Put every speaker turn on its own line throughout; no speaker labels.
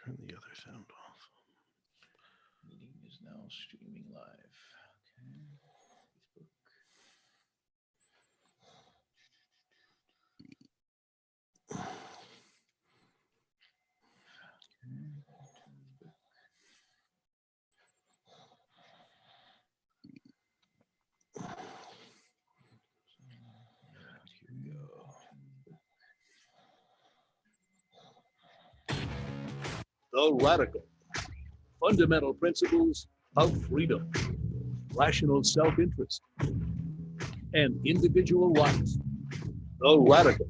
Turn the other sound off.
Meeting is now streaming live. Okay. Facebook. Here we
The
go.
radical, fundamental principles of freedom, rational self-interest, and individual rights. The radical,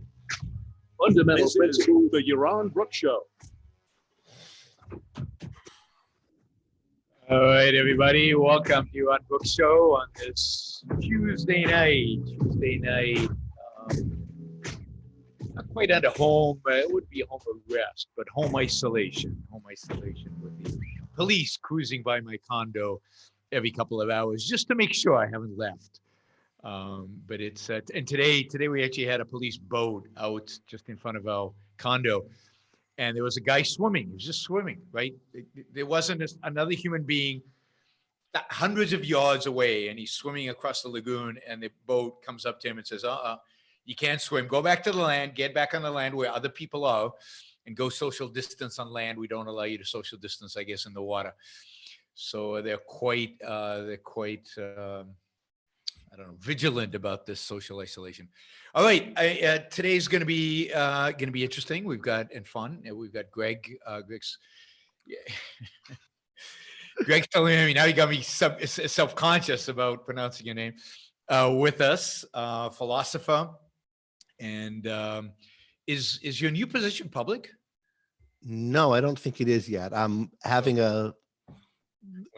fundamental principles. The Yaron Brook Show.
All right, everybody. Welcome to Yaron Brook Show on this Tuesday night. Not quite under home. It would be a home of rest, but home isolation. Home isolation with the police cruising by my condo every couple of hours just to make sure I haven't left. But it's and today we actually had a police boat out just in front of our condo, and there was a guy swimming. He was just swimming, right? There wasn't another human being hundreds of yards away, and he's swimming across the lagoon, and the boat comes up to him and says, you can't swim. Go back to the land, get back on the land where other people are, and go social distance on land. We don't allow you to social distance, I guess, in the water. So they're quite I don't know, vigilant about this social isolation. All right, today's going to be interesting. We've got and fun. We've got Greg. Greg's telling me now. You got me self-conscious about pronouncing your name. With us, philosopher, and is your new position public?
No, I don't think it is yet. I'm having
We're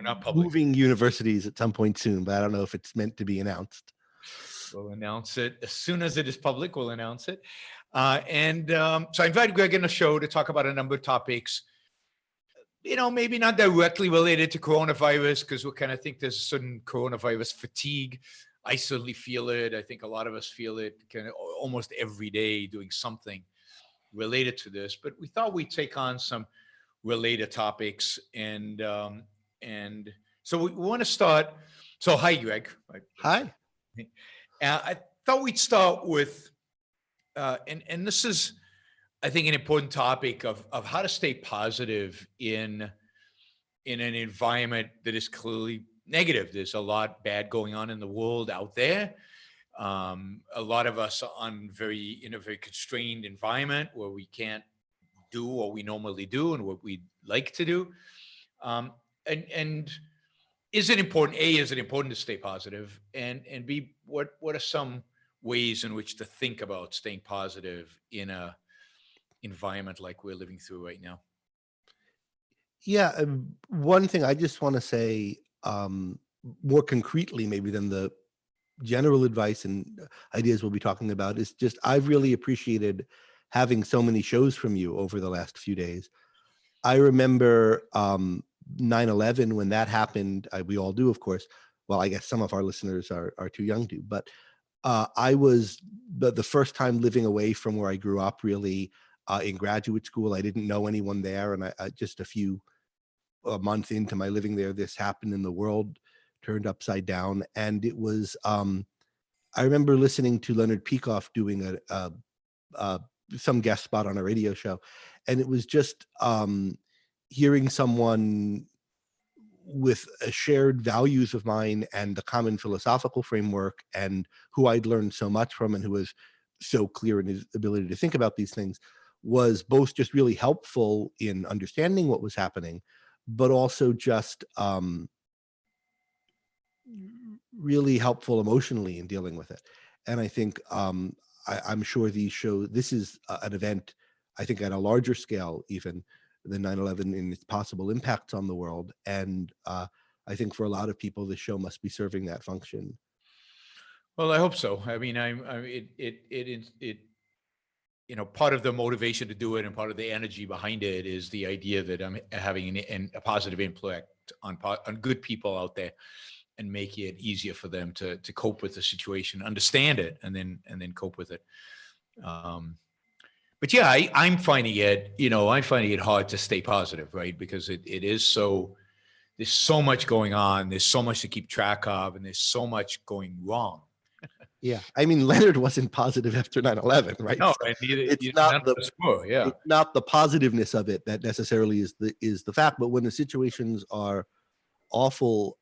not public.
Moving universities at some point soon, but I don't know if it's meant to be announced.
We'll announce it as soon as it is public. We'll announce it. So I invited Greg in the show to talk about a number of topics, maybe not directly related to coronavirus, because we kind of think there's a certain coronavirus fatigue. I certainly feel it. I think a lot of us feel it kind of almost every day, doing something related to this. But we thought we'd take on some related topics, and so we want to start. So hi, Greg.
Hi.
I thought we'd start with, and this is, I think, an important topic of how to stay positive in an environment that is clearly negative. There's a lot bad going on in the world out there. A lot of us are in a very constrained environment where we can't do what we normally do and what we like to do. And is it important? A, is it important to stay positive? And B, what are some ways in which to think about staying positive in a environment like we're living through right now?
Yeah, one thing I just want to say more concretely, maybe than the general advice and ideas we'll be talking about, is just I've really appreciated having so many shows from you over the last few days. I remember 9/11 when that happened. We all do, of course. Well, I guess some of our listeners are too young to, but I was the first time living away from where I grew up, really, in graduate school. I didn't know anyone there, and I just a month into my living there, this happened, and the world turned upside down. And it was I remember listening to Leonard Peikoff doing some guest spot on a radio show, and it was just hearing someone with a shared values of mine and the common philosophical framework, and who I'd learned so much from, and who was so clear in his ability to think about these things, was both just really helpful in understanding what was happening, but also just really helpful emotionally in dealing with it. And I think I'm sure this is an event, I think, at a larger scale even than 9/11 in its possible impacts on the world. And I think for a lot of people, this show must be serving that function.
Well, I hope so. I mean, part of the motivation to do it and part of the energy behind it is the idea that I'm having a positive impact on good people out there, and make it easier for them to cope with the situation, understand it, and then cope with it. But yeah, I'm finding it, I'm finding it hard to stay positive, right? Because it is so, there's so much going on. There's so much to keep track of, and there's so much going wrong.
Yeah. I mean, Leonard wasn't positive after 9/11, right?
No,
So
and neither,
it's
none
not the
of us were, yeah.
it's not the positiveness of it that necessarily is the fact, but when the situations are awful,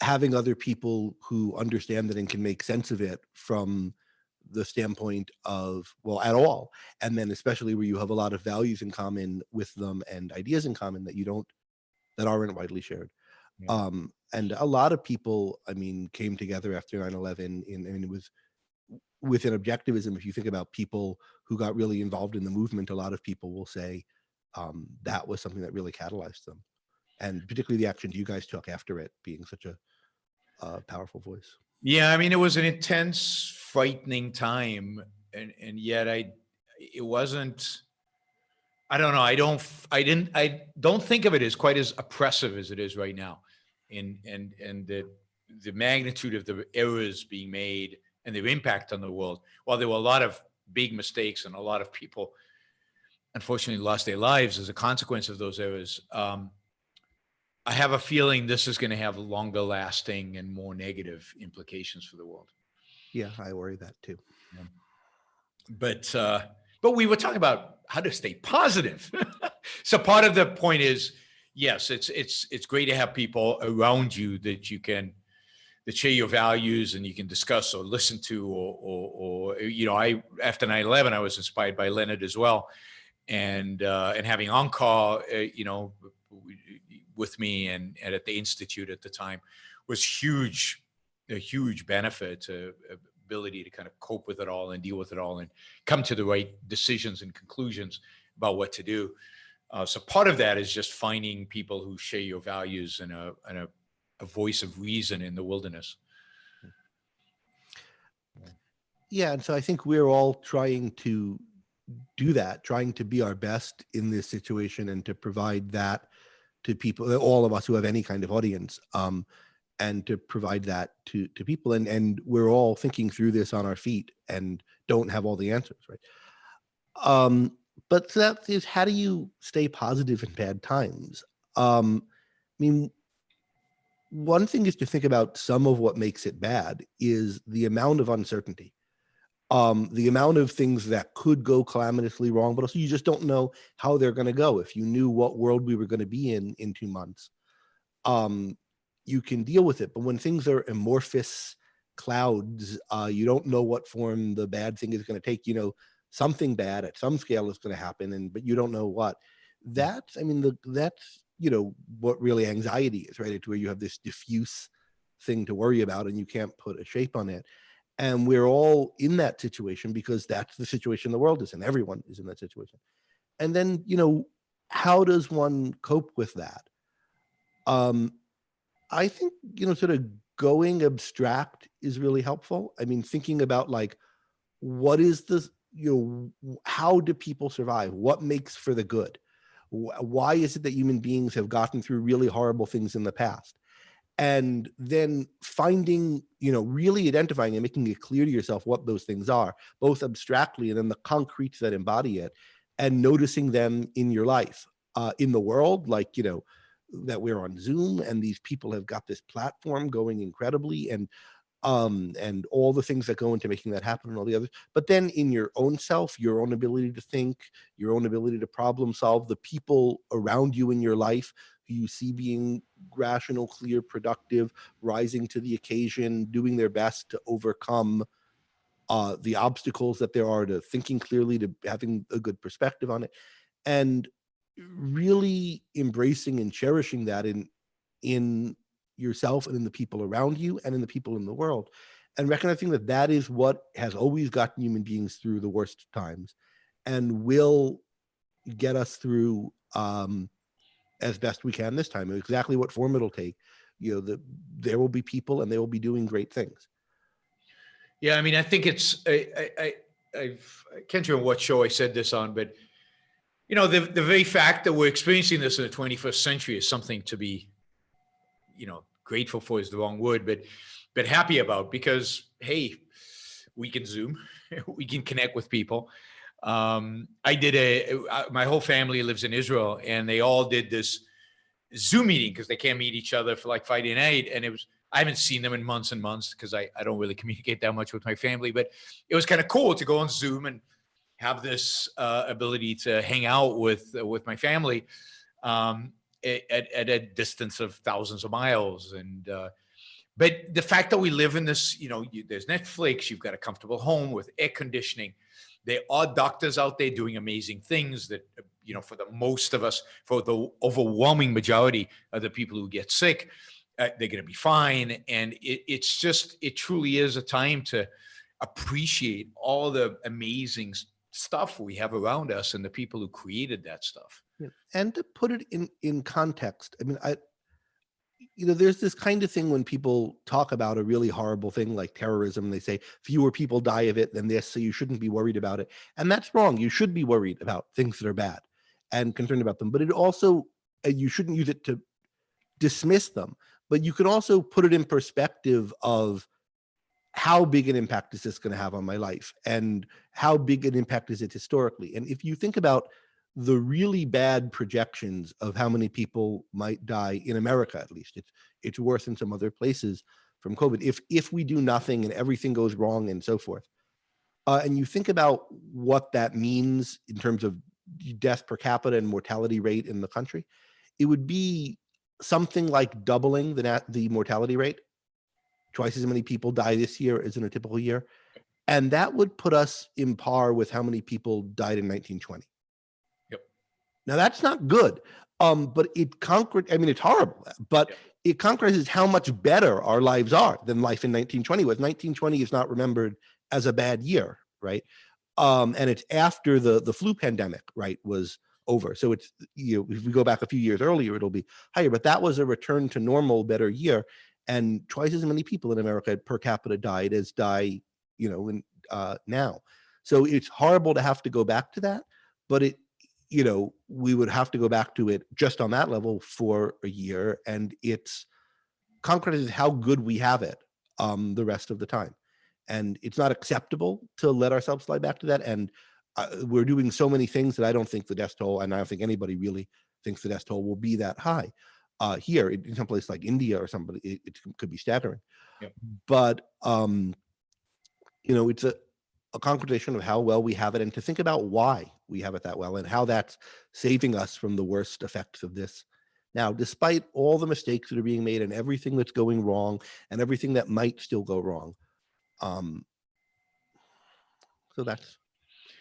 having other people who understand it and can make sense of it from the standpoint of, well, at all, and then especially where you have a lot of values in common with them and ideas in common that aren't widely shared.
Yeah.
And a lot of people, I mean, came together after 9/11 and it was within objectivism. If you think about people who got really involved in the movement, a lot of people will say that was something that really catalyzed them, and particularly the actions you guys took after it being such a powerful voice.
Yeah, I mean, it was an intense, frightening time, and yet it wasn't. I don't know. I don't think of it as quite as oppressive as it is right now, and the magnitude of the errors being made and their impact on the world. While there were a lot of big mistakes and a lot of people, unfortunately, lost their lives as a consequence of those errors. I have a feeling this is going to have longer lasting and more negative implications for the world.
Yeah, I worry that too.
Yeah. But we were talking about how to stay positive. So part of the point is, yes, it's great to have people around you that share your values and you can discuss or listen to, or I after 9/11 I was inspired by Leonard as well, and having on-call, with me and at the Institute at the time was a huge benefit, ability to kind of cope with it all and deal with it all and come to the right decisions and conclusions about what to do. So part of that is just finding people who share your values and a voice of reason in the wilderness.
Yeah, and so I think we're all trying to do that, trying to be our best in this situation and to provide that to people, all of us who have any kind of audience, and to provide that to people. And we're all thinking through this on our feet and don't have all the answers, right? But that is, how do you stay positive in bad times? I mean, one thing is to think about some of what makes it bad is the amount of uncertainty. The amount of things that could go calamitously wrong, but also you just don't know how they're going to go. If you knew what world we were going to be in 2 months, you can deal with it. But when things are amorphous clouds, you don't know what form the bad thing is going to take. Something bad at some scale is going to happen, but you don't know what. That's, I mean, that's what really anxiety is, right? It's where you have this diffuse thing to worry about and you can't put a shape on it. And we're all in that situation because that's the situation the world is in. Everyone is in that situation. And then, how does one cope with that? I think, sort of going abstract is really helpful. I mean, thinking about like, what is this, how do people survive? What makes for the good? Why is it that human beings have gotten through really horrible things in the past? And then finding, really identifying and making it clear to yourself what those things are, both abstractly and then the concretes that embody it, and noticing them in your life, in the world, like, that we're on Zoom and these people have got this platform going incredibly, and all the things that go into making that happen and all the others. But then in your own self, your own ability to think, your own ability to problem solve, the people around you in your life who you see being rational, clear, productive, rising to the occasion, doing their best to overcome the obstacles that there are, to thinking clearly, to having a good perspective on it, and really embracing and cherishing that in yourself and in the people around you and in the people in the world, and recognizing that that is what has always gotten human beings through the worst times and will get us through as best we can this time. And exactly what form it'll take, there will be people and they will be doing great things.
Yeah, I mean, I think it's I can't remember what show I said this on, but the very fact that we're experiencing this in the 21st century is something to be, grateful for is the wrong word, but happy about, because hey, we can Zoom, we can connect with people. I did my whole family lives in Israel, and they all did this Zoom meeting because they can't meet each other for like Friday night. And I haven't seen them in months and months because I don't really communicate that much with my family, but it was kind of cool to go on Zoom and have this ability to hang out with my family at a distance of thousands of miles. And but the fact that we live in this, there's Netflix, you've got a comfortable home with air conditioning. There are doctors out there doing amazing things that, for the most of us, for the overwhelming majority of the people who get sick, they're going to be fine. And it truly is a time to appreciate all the amazing stuff we have around us and the people who created that stuff.
Yeah. And to put it in context, I mean, there's this kind of thing when people talk about a really horrible thing like terrorism, they say fewer people die of it than this, so you shouldn't be worried about it. And that's wrong. You should be worried about things that are bad and concerned about them. But it also, you shouldn't use it to dismiss them. But you can also put it in perspective of how big an impact is this going to have on my life, and how big an impact is it historically. And if you think about the really bad projections of how many people might die in America, at least it's worse in some other places from COVID, if we do nothing and everything goes wrong and so forth. And you think about what that means in terms of death per capita and mortality rate in the country, it would be something like doubling the mortality rate. Twice as many people die this year as in a typical year. And that would put us in par with how many people died in 1920.
Yep.
Now that's not good, but it's horrible, but it concretizes how much better our lives are than life in 1920 was. 1920 is not remembered as a bad year, right? And it's after the flu pandemic, right, was over. So it's, if we go back a few years earlier, it'll be higher, but that was a return to normal, better year. And twice as many people in America per capita died as die, now. So it's horrible to have to go back to that, but we would have to go back to it just on that level for a year, and it's concretizes how good we have it the rest of the time. And it's not acceptable to let ourselves slide back to that. And we're doing so many things that I don't think the death toll, and I don't think anybody really thinks the death toll will be that high. Here in some place like India or somebody, it could be staggering.
Yep.
But it's a concretization of how well we have it, and to think about why we have it that well and how that's saving us from the worst effects of this. Now, despite all the mistakes that are being made and everything that's going wrong and everything that might still go wrong. So that's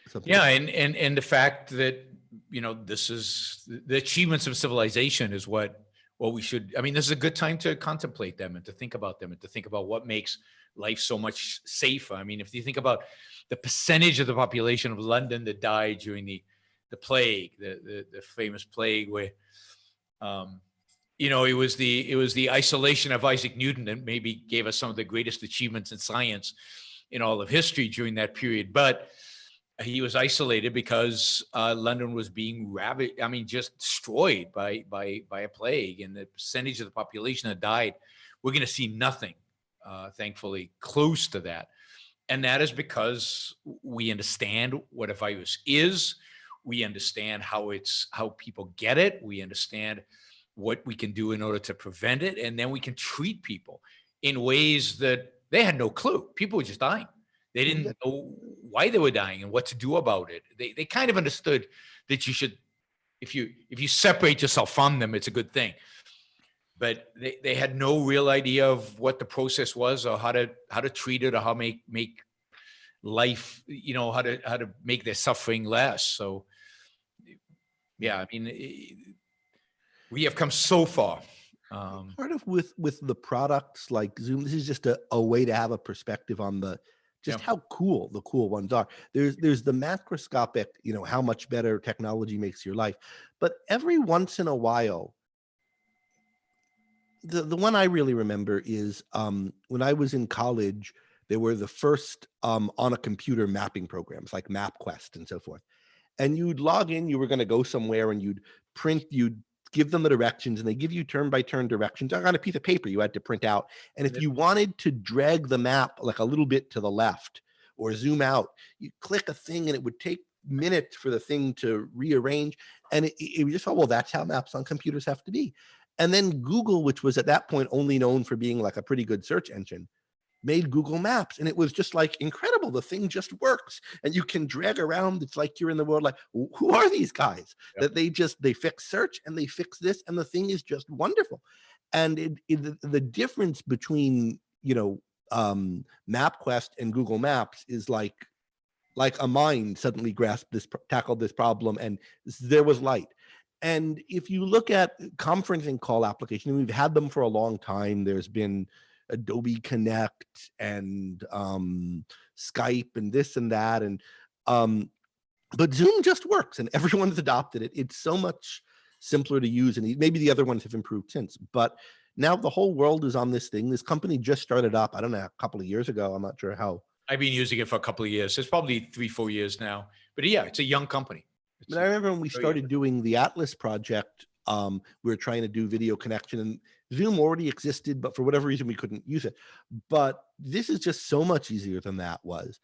something.
Yeah, and the fact that this is the achievements of civilization is what we should. I mean, this is a good time to contemplate them and to think about them and to think about what makes life so much safer. I mean, if you think about the percentage of the population of London that died during the plague, the famous plague, where it was the isolation of Isaac Newton that maybe gave us some of the greatest achievements in science in all of history during that period. But he was isolated because London was being ravaged. I mean, just destroyed by a plague, and the percentage of the population that died, we're going to see nothing, thankfully, close to that. And that is because we understand what a virus is. We understand how people get it. We understand what we can do in order to prevent it, and then we can treat people in ways that they had no clue. People were just dying. They didn't know why they were dying and what to do about it. They kind of understood that you should, if you separate yourself from them, it's a good thing. But they had no real idea of what the process was, or how to treat it, or how make life, how to make their suffering less. So, yeah, I mean, we have come so far.
Part of with the products like Zoom, this is just a way to have a perspective on how cool the cool ones are. There's the macroscopic, how much better technology makes your life. But every once in a while, the one I really remember is when I was in college, there were the first on a computer mapping programs like MapQuest and so forth. And you'd log in, you were going to go somewhere, and you'd give them the directions, and they give you turn-by-turn directions on a piece of paper you had to print out. And if you wanted to drag the map like a little bit to the left or zoom out, you click a thing and it would take minutes for the thing to rearrange. And it just thought, well, that's how maps on computers have to be. And then Google, which was at that point only known for being like a pretty good search engine, made Google Maps, and it was just like incredible. The thing just works, and you can drag around. It's like you're in the world. Like, who are these guys? That they fix search and they fix this, and the thing is just wonderful. And the difference between MapQuest and Google Maps is like a mind suddenly tackled this problem, and there was light. And if you look at conferencing call applications, we've had them for a long time. There's been Adobe Connect and Skype and this and that, and but Zoom just works, and everyone's adopted it. It's so much simpler to use, and maybe the other ones have improved since. But now the whole world is on this thing. This company just started up, I don't know, a couple of years ago. I'm not sure how.
I've been using it for a couple of years. It's probably 3-4 years now. But yeah, it's a young company.
But I remember when we started doing the Atlas project, we were trying to do video connection, and Zoom already existed, but for whatever reason, we couldn't use it. But this is just so much easier than that was.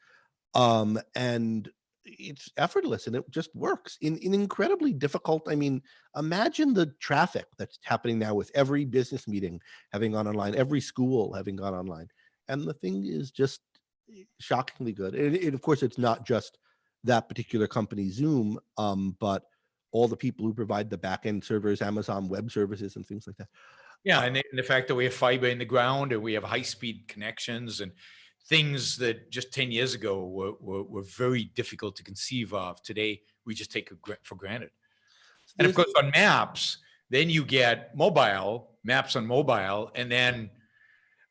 And it's effortless, and it just works in incredibly difficult. I mean, imagine the traffic that's happening now with every business meeting having gone online, every school having gone online. And the thing is just shockingly good. And of course, it's not just that particular company, Zoom, but all the people who provide the backend servers, Amazon Web Services, and things like that.
Yeah, and the fact that we have fiber in the ground and we have high-speed connections and things that just 10 years ago were very difficult to conceive of. Today, we just take it for granted. And of course, on maps, then you get maps on mobile, and then,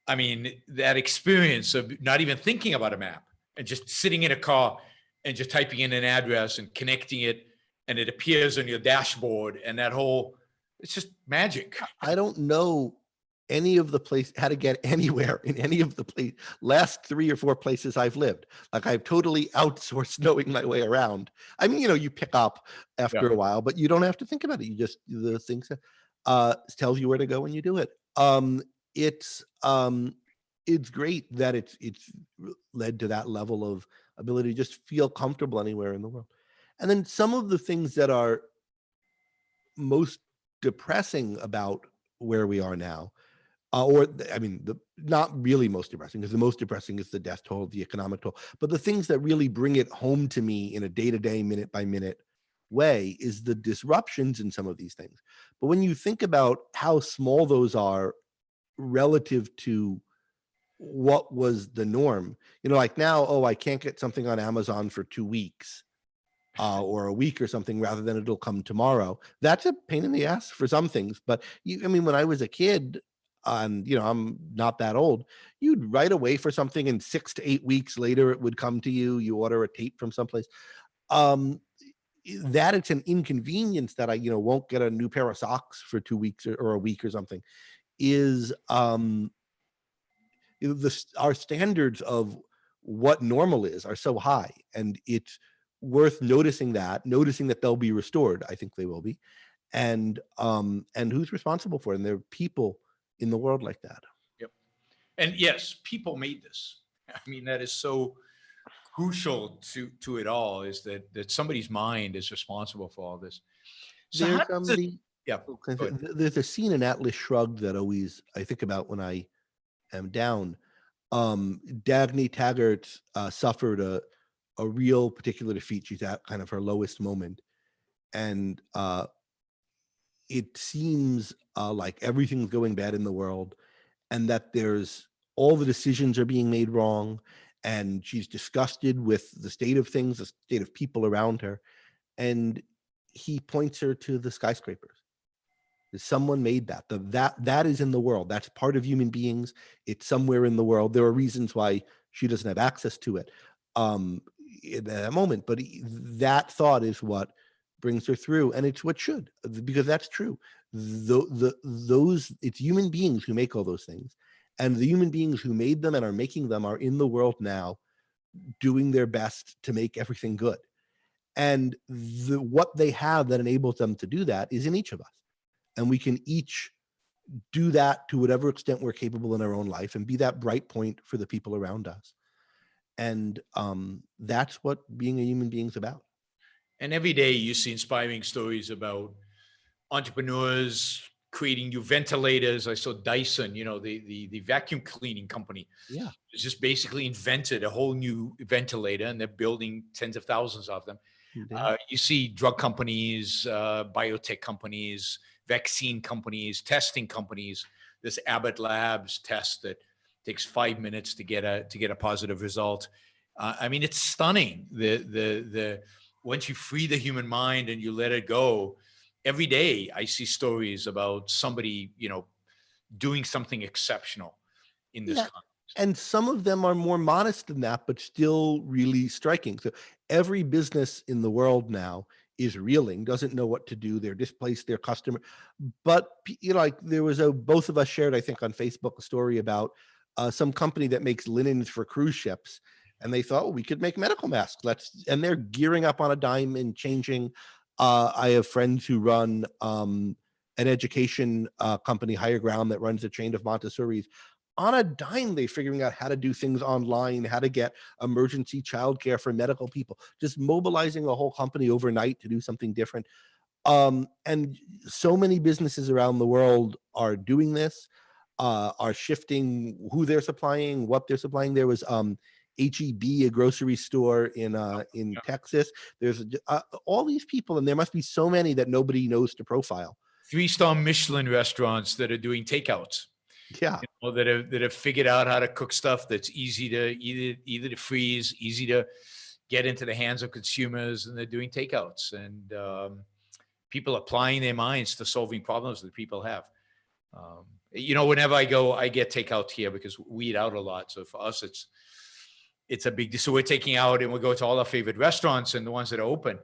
I mean, that experience of not even thinking about a map and just sitting in a car and just typing in an address and connecting it, and it appears on your dashboard, and that whole, it's just magic.
I don't know any of the how to get anywhere in any of the last 3 or 4 places I've lived. Like, I've totally outsourced knowing my way around. I mean, you pick up after a while, but you don't have to think about it. You just, the things tells you where to go and you do it. It's great that it's led to that level of ability to just feel comfortable anywhere in the world. And then some of the things that are most depressing about where we are now, not really most depressing, because the most depressing is the death toll, the economic toll, but the things that really bring it home to me in a day-to-day, minute-by-minute way is the disruptions in some of these things. But when you think about how small those are relative to what was the norm, like now, I can't get something on Amazon for 2 weeks or a week or something, rather than it'll come tomorrow. That's a pain in the ass for some things. But when I was a kid, and I'm not that old, you'd write away for something, and 6 to 8 weeks later it would come to you. You order a tape from someplace. That it's an inconvenience that I won't get a new pair of socks for 2 weeks or a week or something is our standards of what normal are so high, and it's worth noticing that they'll be restored. I think they will be. And who's responsible for it? And there are people in the world like that.
Yep. And yes, people made this. I mean, that is so crucial to it all, is that somebody's mind is responsible for all this. So
there's a scene in Atlas Shrugged that always I think about when I am down. Dagny Taggart suffered a real particular defeat. She's at kind of her lowest moment, and it seems like everything's going bad in the world, and that there's all the decisions are being made wrong, and she's disgusted with the state of things, the state of people around her. And he points her to the skyscrapers. Someone made that. That is in the world. That's part of human beings. It's somewhere in the world. There are reasons why she doesn't have access to it in that moment, but that thought is what brings her through, and it's what should, because that's true. It's human beings who make all those things, and the human beings who made them and are making them are in the world now, doing their best to make everything good. And what they have that enables them to do that is in each of us, and we can each do that to whatever extent we're capable in our own life, and be that bright point for the people around us. And that's what being a human being is about.
And every day you see inspiring stories about entrepreneurs creating new ventilators. I saw Dyson, the vacuum cleaning company,
Yeah.
just basically invented a whole new ventilator, and they're building tens of thousands of them.
Yeah.
You see drug companies, biotech companies, vaccine companies, testing companies. This Abbott Labs test that takes 5 minutes to get a positive result. I mean, it's stunning. The once you free the human mind and you let it go, every day I see stories about somebody, doing something exceptional in this
Yeah.
context.
And some of them are more modest than that, but still really striking. So every business in the world now is reeling, doesn't know what to do. They're displaced their customer. But like there was both of us shared, I think, on Facebook a story about some company that makes linens for cruise ships, and they thought, well, we could make medical masks. And they're gearing up on a dime and changing. I have friends who run an education company, Higher Ground, that runs a chain of Montessori's. On a dime, they're figuring out how to do things online, how to get emergency childcare for medical people, just mobilizing a whole company overnight to do something different. And so many businesses around the world are doing this, are shifting who they're supplying, what they're supplying. There was HEB, a grocery store in Texas. There's all these people, and there must be so many that nobody knows to profile.
3-star Michelin restaurants that are doing takeouts.
Yeah.
That have figured out how to cook stuff that's easy to either to freeze, easy to get into the hands of consumers, and they're doing takeouts, and people applying their minds to solving problems that people have. Whenever I go, I get takeout here because we eat out a lot. So for us, it's a big deal. So we're taking out and we go to all our favorite restaurants and the ones that are open.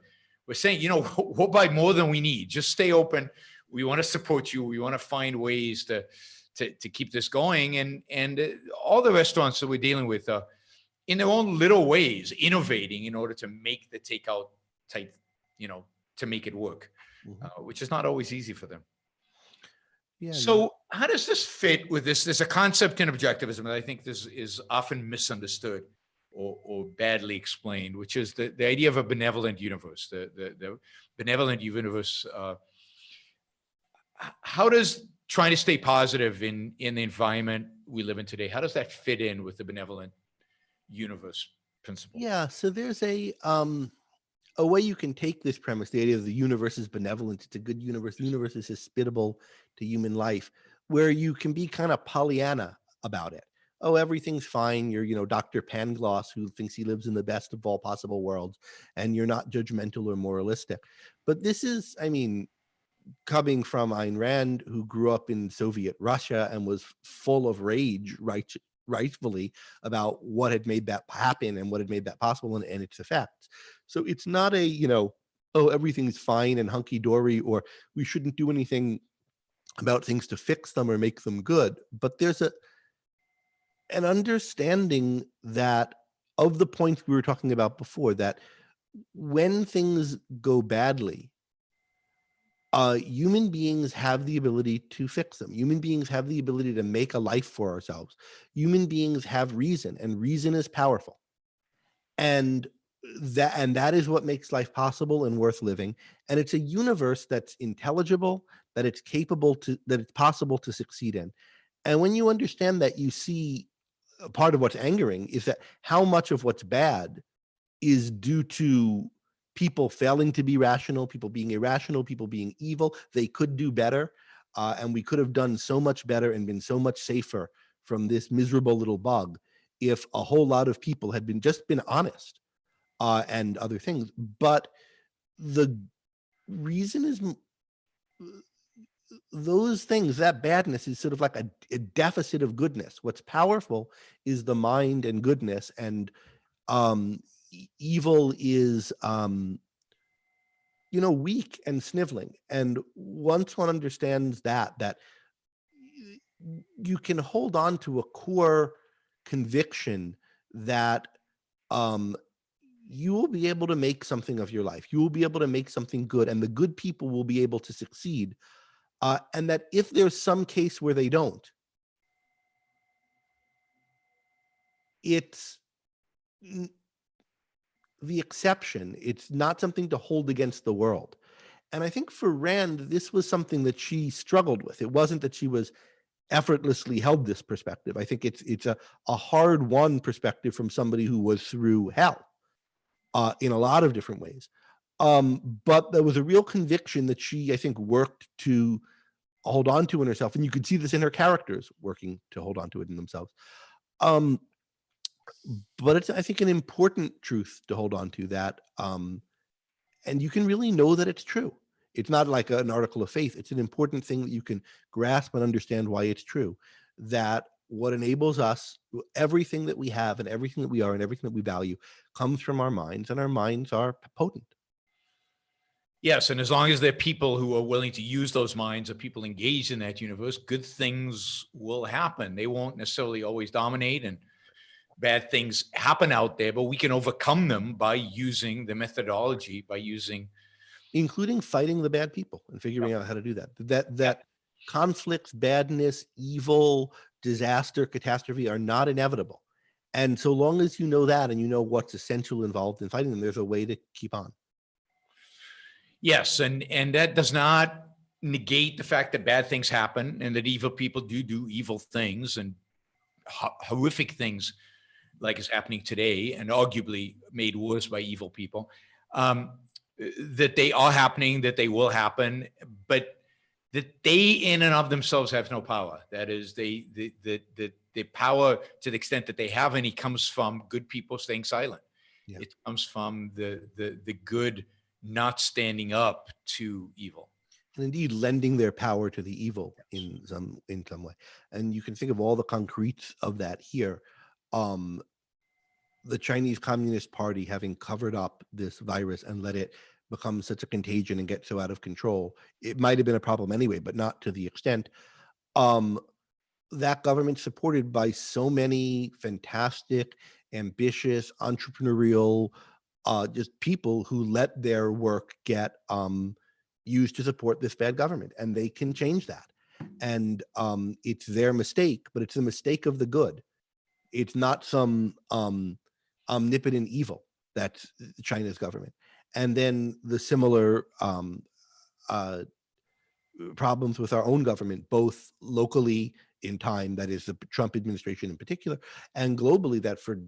We're saying, we'll buy more than we need. Just stay open. We want to support you. We want to find ways to keep this going. And all the restaurants that we're dealing with are, in their own little ways, innovating in order to make the takeout type, to make it work, which is not always easy for them.
Yeah.
So how does this fit with this? There's a concept in objectivism that I think this is often misunderstood or badly explained, which is the idea of a benevolent universe. The benevolent universe. How does trying to stay positive in the environment we live in today, how does that fit in with the benevolent universe principle?
Yeah. So there's a way you can take this premise, the idea of the universe is benevolent, it's a good universe, the universe is hospitable to human life, where you can be kind of Pollyanna about it. Oh, everything's fine. You're, Dr. Pangloss, who thinks he lives in the best of all possible worlds, and you're not judgmental or moralistic. But this is, coming from Ayn Rand, who grew up in Soviet Russia and was full of rage, rightfully, about what had made that happen and what had made that possible and its effects. So it's not oh, everything's fine and hunky-dory, or we shouldn't do anything about things to fix them or make them good. But there's an understanding that of the points we were talking about before, that when things go badly, human beings have the ability to fix them. Human beings have the ability to make a life for ourselves. Human beings have reason, and reason is powerful. And that is what makes life possible and worth living. And it's a universe that's intelligible, that it's possible to succeed in. And when you understand that, you see part of what's angering is that how much of what's bad is due to people failing to be rational, people being irrational, people being evil. They could do better, and we could have done so much better and been so much safer from this miserable little bug if a whole lot of people had been honest, and other things. But the reason is those things, that badness is sort of like a deficit of goodness. What's powerful is the mind and goodness, and evil is weak and sniveling. And once one understands that you can hold on to a core conviction that you will be able to make something of your life, you will be able to make something good, and the good people will be able to succeed, and that if there's some case where they don't, it's the exception. It's not something to hold against the world. And I think for Rand, this was something that she struggled with. It wasn't that she was effortlessly held this perspective. I think it's a hard-won perspective from somebody who was through hell in a lot of different ways. But there was a real conviction that she, I think, worked to hold on to in herself, and you could see this in her characters working to hold on to it in themselves. But it's, I think, an important truth to hold on to, that, and you can really know that it's true. It's not like an article of faith. It's an important thing that you can grasp and understand why it's true. That what enables us, everything that we have and everything that we are and everything that we value, comes from our minds, and our minds are potent.
Yes, and as long as there are people who are willing to use those minds, or people engaged in that universe, good things will happen. They won't necessarily always dominate, and bad things happen out there, but we can overcome them by using the methodology, by using,
including fighting the bad people and figuring out how to do that. That conflicts, badness, evil, disaster, catastrophe are not inevitable. And so long as you know that, and you know what's essential involved in fighting them, there's a way to keep on.
yes, and that does not negate the fact that bad things happen and that evil people do evil things and horrific things, like is happening today, and arguably made worse by evil people. That they are happening, that they will happen, but that they in and of themselves have no power. That is, the power, to the extent that they have any, comes from good people staying silent. Yeah. It comes from the good not standing up to evil.
And indeed lending their power to the evil in some way. And you can think of all the concretes of that here. The Chinese Communist Party having covered up this virus and let it become such a contagion and get so out of control. It might have been a problem anyway, but not to the extent. That government, supported by so many fantastic, ambitious, entrepreneurial, just people who let their work get used to support this bad government, and they can change that. And it's their mistake, but it's the mistake of the good. It's not some omnipotent evil that's China's government. And then the similar problems with our own government, both locally in time, that is the Trump administration in particular, and globally, that for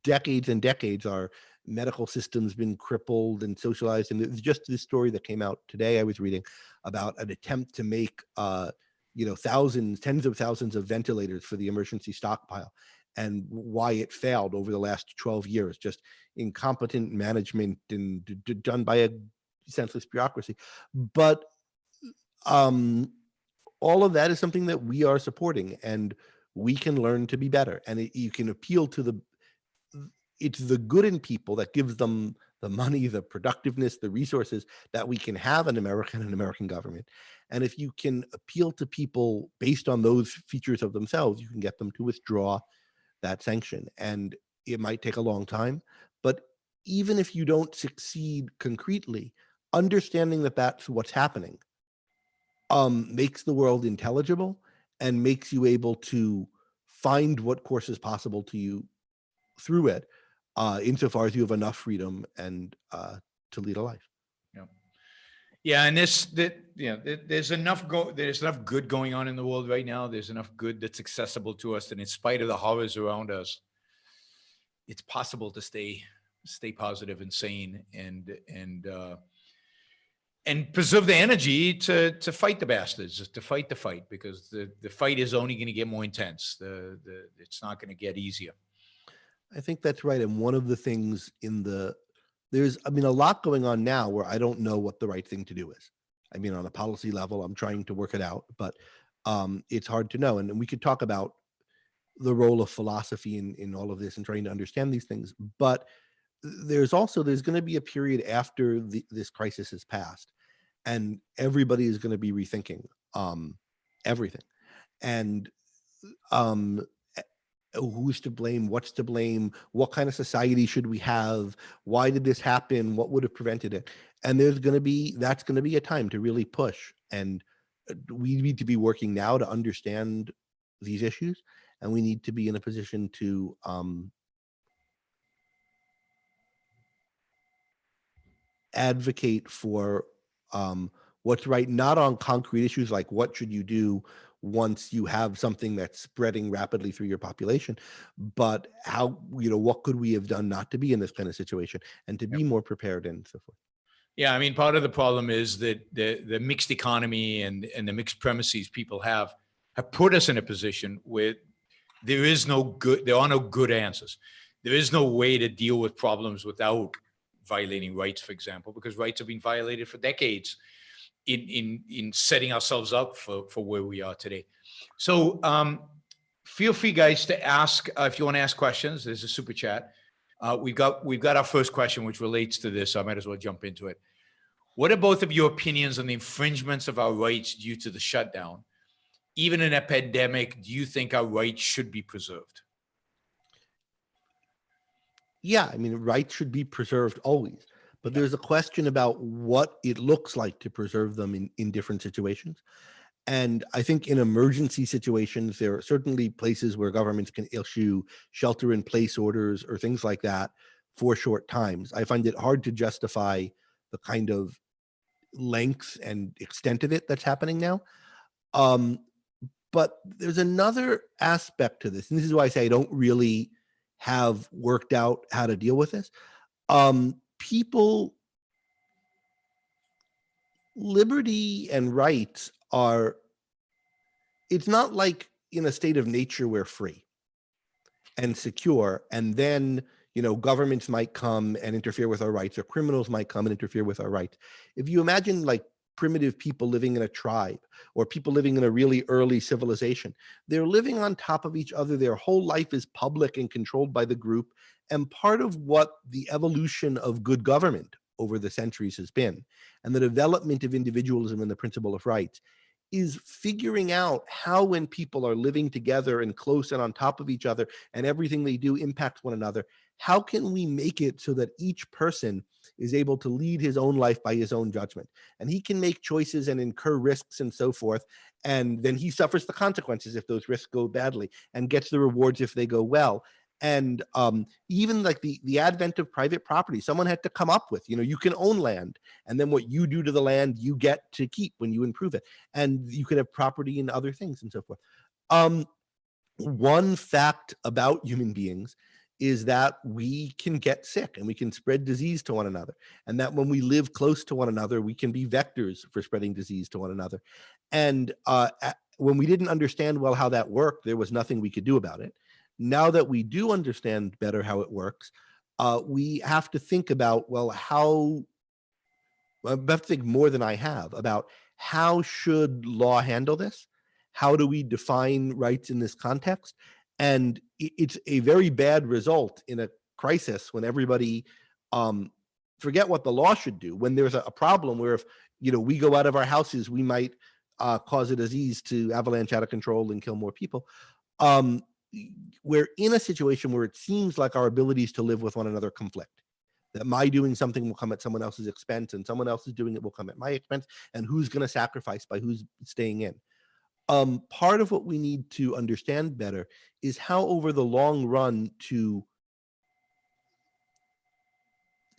decades and decades our medical system's been crippled and socialized. And it's just this story that came out today I was reading about an attempt to make thousands, tens of thousands of ventilators for the emergency stockpile, and why it failed over the last 12 years, just incompetent management and done by a senseless bureaucracy. But all of that is something that we are supporting, and we can learn to be better. And you can appeal to it's the good in people that gives them the money, the productiveness, the resources that we can have an American government. And if you can appeal to people based on those features of themselves, you can get them to withdraw that sanction. And it might take a long time, but even if you don't succeed concretely, understanding that that's what's happening makes the world intelligible and makes you able to find what course is possible to you through it, insofar as you have enough freedom and to lead a life.
Yeah, and there's enough good going on in the world right now. There's enough good that's accessible to us, and in spite of the horrors around us, it's possible to stay positive and sane, and preserve the energy to fight the bastards, to fight the fight, because the fight is only going to get more intense. It's not going to get easier.
I think that's right. And one of the things there's a lot going on now where I don't know what the right thing to do is. On a policy level, I'm trying to work it out, but it's hard to know. And we could talk about the role of philosophy in all of this and trying to understand these things. But there's going to be a period after this crisis has passed, and everybody is going to be rethinking everything. And who's to blame, what's to blame, what kind of society should we have, why did this happen, what would have prevented it? And that's going to be a time to really push. And we need to be working now to understand these issues, and we need to be in a position to advocate for what's right, not on concrete issues like what should you do once you have something that's spreading rapidly through your population, but how, what could we have done not to be in this kind of situation and to be more prepared and so forth.
Yeah, I mean, part of the problem is that the mixed economy and the mixed premises people have put us in a position where there are no good answers. There is no way to deal with problems without violating rights, for example, because rights have been violated for decades in setting ourselves up for where we are today. So feel free, guys, to ask if you want to ask questions. There's a super chat. We've got our first question, which relates to this. So I might as well jump into it. What are both of your opinions on the infringements of our rights due to the shutdown? Even in a pandemic, do you think our rights should be preserved?
Yeah, I mean, rights should be preserved always, but there's a question about what it looks like to preserve them in different situations. And I think in emergency situations, there are certainly places where governments can issue shelter-in-place orders or things like that for short times. I find it hard to justify the kind of length and extent of it that's happening now. But there's another aspect to this, and this is why I say I don't really have worked out how to deal with this. People, liberty and rights are, it's not like in a state of nature we're free and secure, and then governments might come and interfere with our rights, or criminals might come and interfere with our rights. If you imagine like primitive people living in a tribe, or people living in a really early civilization, they're living on top of each other. Their whole life is public and controlled by the group. And part of what the evolution of good government over the centuries has been, and the development of individualism and the principle of rights, is figuring out how, when people are living together and close and on top of each other, and everything they do impacts one another, how can we make it so that each person is able to lead his own life by his own judgment, and he can make choices and incur risks and so forth, and then he suffers the consequences if those risks go badly, and gets the rewards if they go well. And even like the advent of private property, someone had to come up with, you can own land, and then what you do to the land, you get to keep when you improve it. And you could have property and other things and so forth. One fact about human beings is that we can get sick and we can spread disease to one another. And that when we live close to one another, we can be vectors for spreading disease to one another. And when we didn't understand well how that worked, there was nothing we could do about it. Now that we do understand better how it works, we have to think about, I have to think more than I have about how should law handle this? How do we define rights in this context? And it's a very bad result in a crisis when everybody forget what the law should do. When there's a problem where if we go out of our houses, we might cause a disease to avalanche out of control and kill more people. We're in a situation where it seems like our abilities to live with one another conflict. That my doing something will come at someone else's expense, and someone else is doing it will come at my expense, and who's going to sacrifice by who's staying in. Part of what we need to understand better is how over the long run to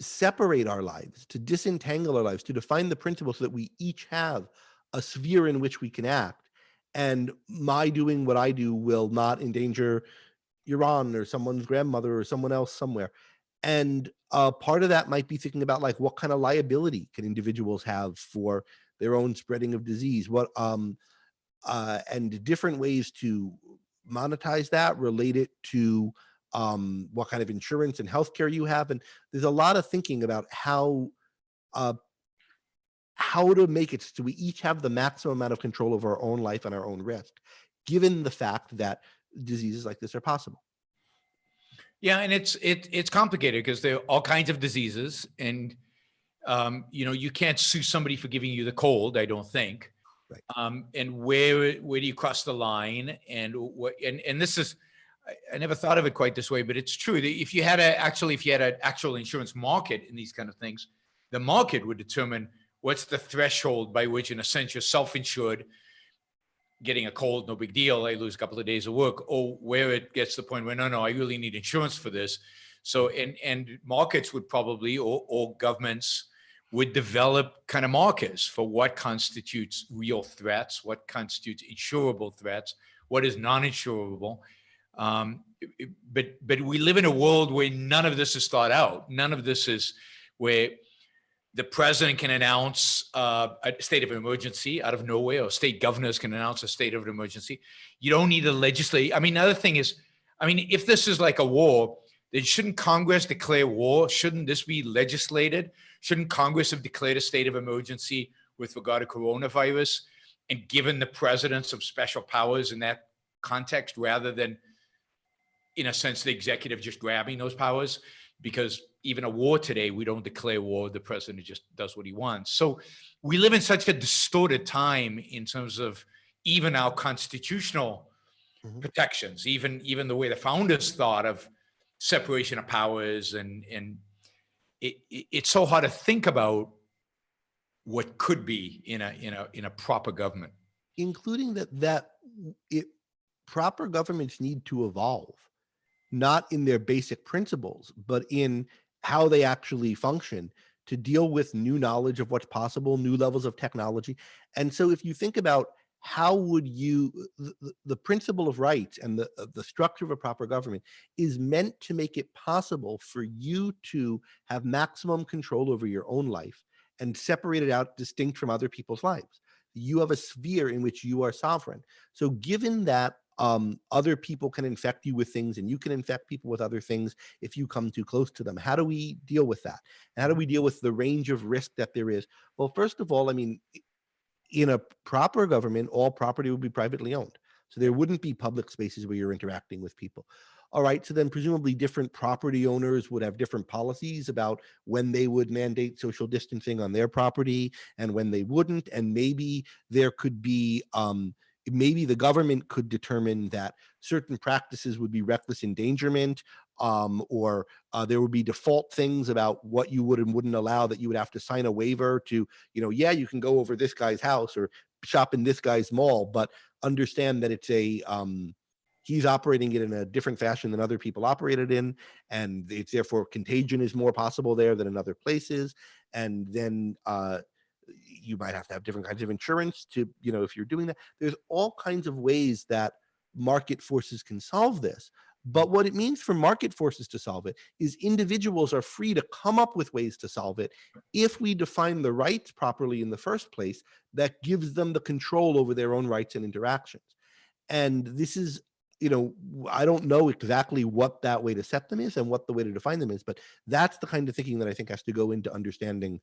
separate our lives, to disentangle our lives, to define the principles so that we each have a sphere in which we can act. And my doing what I do will not endanger Yaron or someone's grandmother or someone else somewhere. And part of that might be thinking about like what kind of liability can individuals have for their own spreading of disease, and different ways to monetize that, relate it to what kind of insurance and healthcare you have. And there's a lot of thinking about how to make it so we each have the maximum amount of control over our own life and our own risk, given the fact that diseases like this are possible.
Yeah, and it's complicated because there are all kinds of diseases, and you can't sue somebody for giving you the cold, I don't think. Right. And where do you cross the line? And this is, I never thought of it quite this way, but it's true that if you had an actual insurance market in these kind of things, the market would determine what's the threshold by which, in a sense, you're self-insured, getting a cold, no big deal, I lose a couple of days of work, or where it gets to the point where, no, I really need insurance for this. So, and markets would probably, or governments would develop kind of markers for what constitutes real threats, what constitutes insurable threats, what is non-insurable. But we live in a world where none of this is thought out. None of this is where the president can announce a state of emergency out of nowhere, or state governors can announce a state of emergency. You don't need to legislate. I mean, another thing is, I mean, if this is like a war, then shouldn't Congress declare war? Shouldn't this be legislated? Shouldn't Congress have declared a state of emergency with regard to coronavirus and given the president some special powers in that context, rather than, in a sense, the executive just grabbing those powers? Because even a war today, we don't declare war. The president just does what he wants. So we live in such a distorted time in terms of even our constitutional protections, even the way the founders thought of separation of powers, and it's so hard to think about what could be in a proper government,
including that proper governments need to evolve, not in their basic principles, but in how they actually function to deal with new knowledge of what's possible, new levels of technology. And so if you think about how would you, the principle of rights and the structure of a proper government is meant to make it possible for you to have maximum control over your own life and separate it out distinct from other people's lives. You have a sphere in which you are sovereign. So given that other people can infect you with things and you can infect people with other things if you come too close to them, how do we deal with that? And how do we deal with the range of risk that there is? Well, first of all, I mean, in a proper government, all property would be privately owned. So there wouldn't be public spaces where you're interacting with people. All right, so then presumably different property owners would have different policies about when they would mandate social distancing on their property and when they wouldn't. And maybe there could be, maybe the government could determine that certain practices would be reckless endangerment, or there would be default things about what you would and wouldn't allow, that you would have to sign a waiver to, yeah, you can go over this guy's house or shop in this guy's mall, but understand that it's he's operating it in a different fashion than other people operated in, and it's therefore contagion is more possible there than in other places. And then you might have to have different kinds of insurance to, if you're doing that. There's all kinds of ways that market forces can solve this. But what it means for market forces to solve it is individuals are free to come up with ways to solve it if we define the rights properly in the first place that gives them the control over their own rights and interactions. And this is, I don't know exactly what that way to set them is and what the way to define them is, but that's the kind of thinking that I think has to go into understanding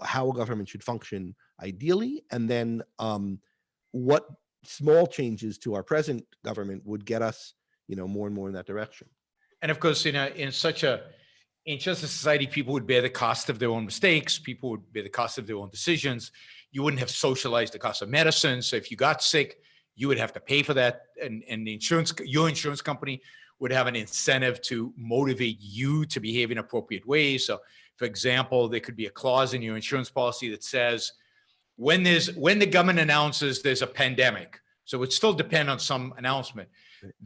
how a government should function ideally, and then what small changes to our present government would get us, more and more in that direction.
And of course, in such a society, people would bear the cost of their own mistakes. People would bear the cost of their own decisions. You wouldn't have socialized the cost of medicine. So if you got sick, you would have to pay for that, and your insurance company would have an incentive to motivate you to behave in appropriate ways. So, for example, there could be a clause in your insurance policy that says, when the government announces there's a pandemic, so it would still depend on some announcement,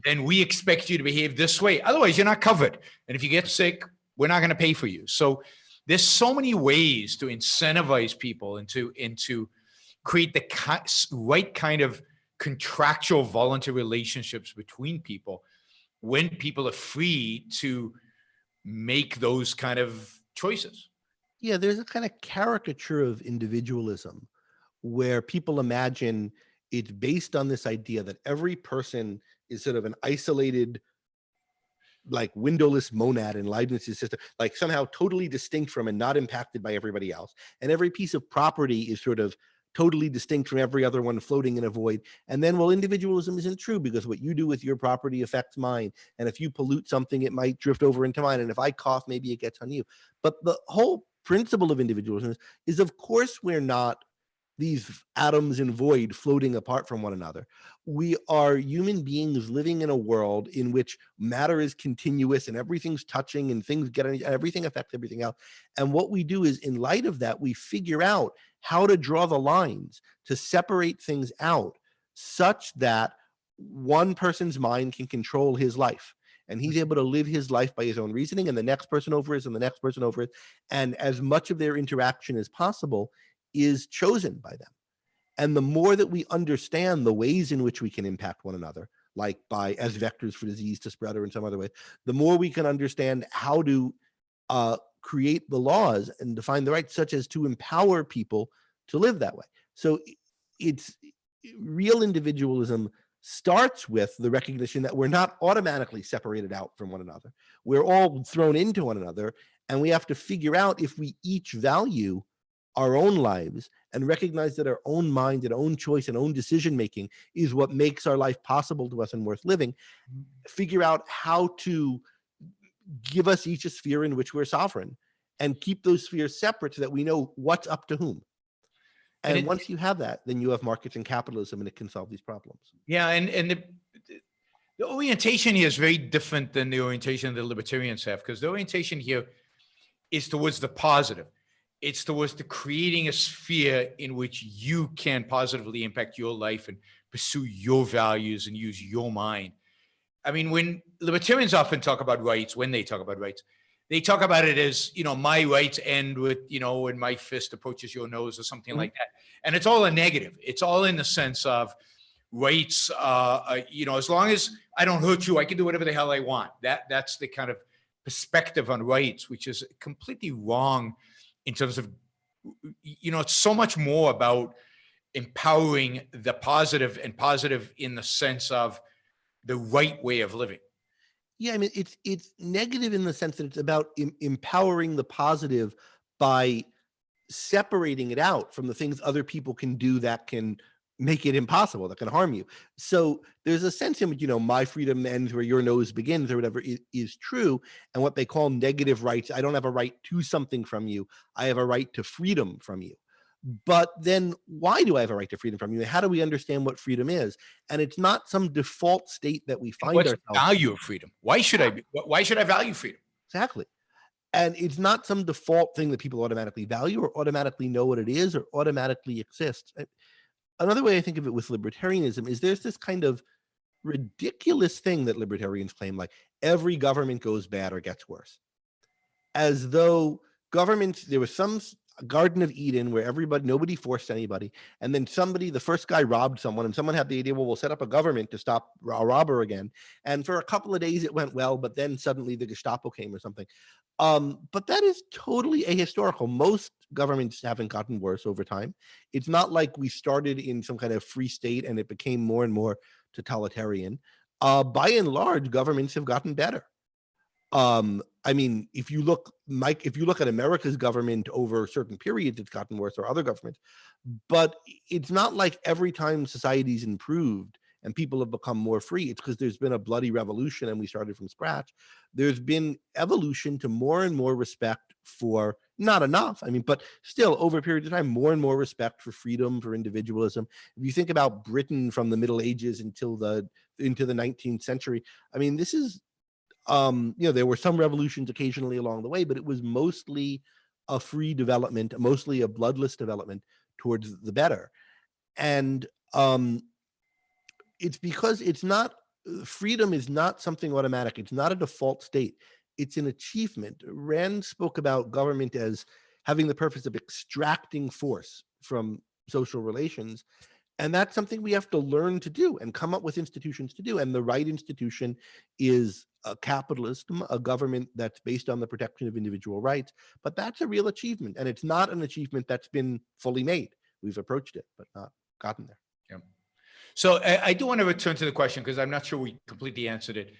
then we expect you to behave this way. Otherwise, you're not covered. And if you get sick, we're not going to pay for you. So there's so many ways to incentivize people and to create the right kind of contractual voluntary relationships between people when people are free to make those kind of choices.
Yeah, there's a kind of caricature of individualism where people imagine it's based on this idea that every person is sort of an isolated, like windowless monad in Leibniz's system, like somehow totally distinct from and not impacted by everybody else. And every piece of property is sort of totally distinct from every other one floating in a void. And then, well, individualism isn't true because what you do with your property affects mine. And if you pollute something, it might drift over into mine. And if I cough, maybe it gets on you. But the whole principle of individualism is, of course, we're not these atoms in void floating apart from one another. We are human beings living in a world in which matter is continuous and everything's touching and things everything affects everything else. And what we do is, in light of that, we figure out how to draw the lines to separate things out such that one person's mind can control his life and he's able to live his life by his own reasoning, and the next person over is, and the next person over is, and as much of their interaction as possible is chosen by them. And the more that we understand the ways in which we can impact one another, like by as vectors for disease to spread or in some other way, the more we can understand how to create the laws and define the rights, such as to empower people to live that way. So it's real individualism starts with the recognition that we're not automatically separated out from one another. We're all thrown into one another, and we have to figure out if we each value our own lives and recognize that our own mind and own choice and own decision making is what makes our life possible to us and worth living. Figure out how to give us each a sphere in which we're sovereign and keep those spheres separate so that we know what's up to whom. And once you have that, then you have markets and capitalism, and it can solve these problems.
Yeah, and the orientation here is very different than the orientation the libertarians have, because the orientation here is towards the positive. It's towards the creating a sphere in which you can positively impact your life and pursue your values and use your mind. I mean, when libertarians often talk about rights, when they talk about rights, they talk about it as, my rights end with, when my fist approaches your nose or something like that. And it's all a negative. It's all in the sense of rights, as long as I don't hurt you, I can do whatever the hell I want. That's the kind of perspective on rights, which is completely wrong in terms of, it's so much more about empowering the positive, and positive in the sense of the right way of living.
Yeah, I mean, it's negative in the sense that it's about empowering the positive by separating it out from the things other people can do that can make it impossible, that can harm you. So there's a sense in which, my freedom ends where your nose begins or whatever is true. And what they call negative rights, I don't have a right to something from you. I have a right to freedom from you. But then why do I have a right to freedom from you? How do we understand what freedom is? And it's not some default state that we find
What's
ourselves.
The value of freedom? Why should I value freedom?
Exactly. And it's not some default thing that people automatically value or automatically know what it is or automatically exists. Another way I think of it with libertarianism is there's this kind of ridiculous thing that libertarians claim, like every government goes bad or gets worse. As though governments, there was some Garden of Eden where nobody forced anybody. And then the first guy robbed someone, and someone had the idea, well, we'll set up a government to stop a robber again. And for a couple of days it went well, but then suddenly the Gestapo came or something. But that is totally ahistorical. Most governments haven't gotten worse over time. It's not like we started in some kind of free state and it became more and more totalitarian. By and large, governments have gotten better. I mean, if you look at America's government over certain periods, it's gotten worse, or other governments. But it's not like every time society's improved and people have become more free, it's because there's been a bloody revolution and we started from scratch. There's been evolution to more and more respect for, not enough, but still over a period of time, more and more respect for freedom, for individualism. If you think about Britain from the Middle Ages into the 19th century, this is, there were some revolutions occasionally along the way, but it was mostly a free development, mostly a bloodless development towards the better. And it's because freedom is not something automatic. It's not a default state. It's an achievement. Rand spoke about government as having the purpose of extracting force from social relations. And that's something we have to learn to do and come up with institutions to do. And the right institution is a capitalism, a government that's based on the protection of individual rights. But that's a real achievement. And it's not an achievement that's been fully made. We've approached it, but not gotten there.
Yeah. So I do want to return to the question, because I'm not sure we completely answered it.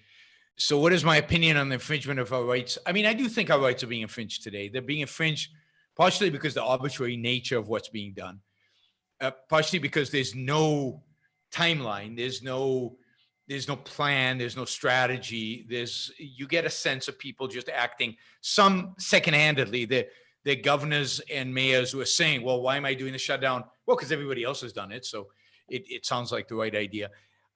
So what is my opinion on the infringement of our rights? I do think our rights are being infringed today. They're being infringed partially because of the arbitrary nature of what's being done. Partially because there's no timeline, there's no plan, there's no strategy. You get a sense of people just acting, some second-handedly. The governors and mayors who are saying, well, why am I doing the shutdown? Well, because everybody else has done it, so it sounds like the right idea.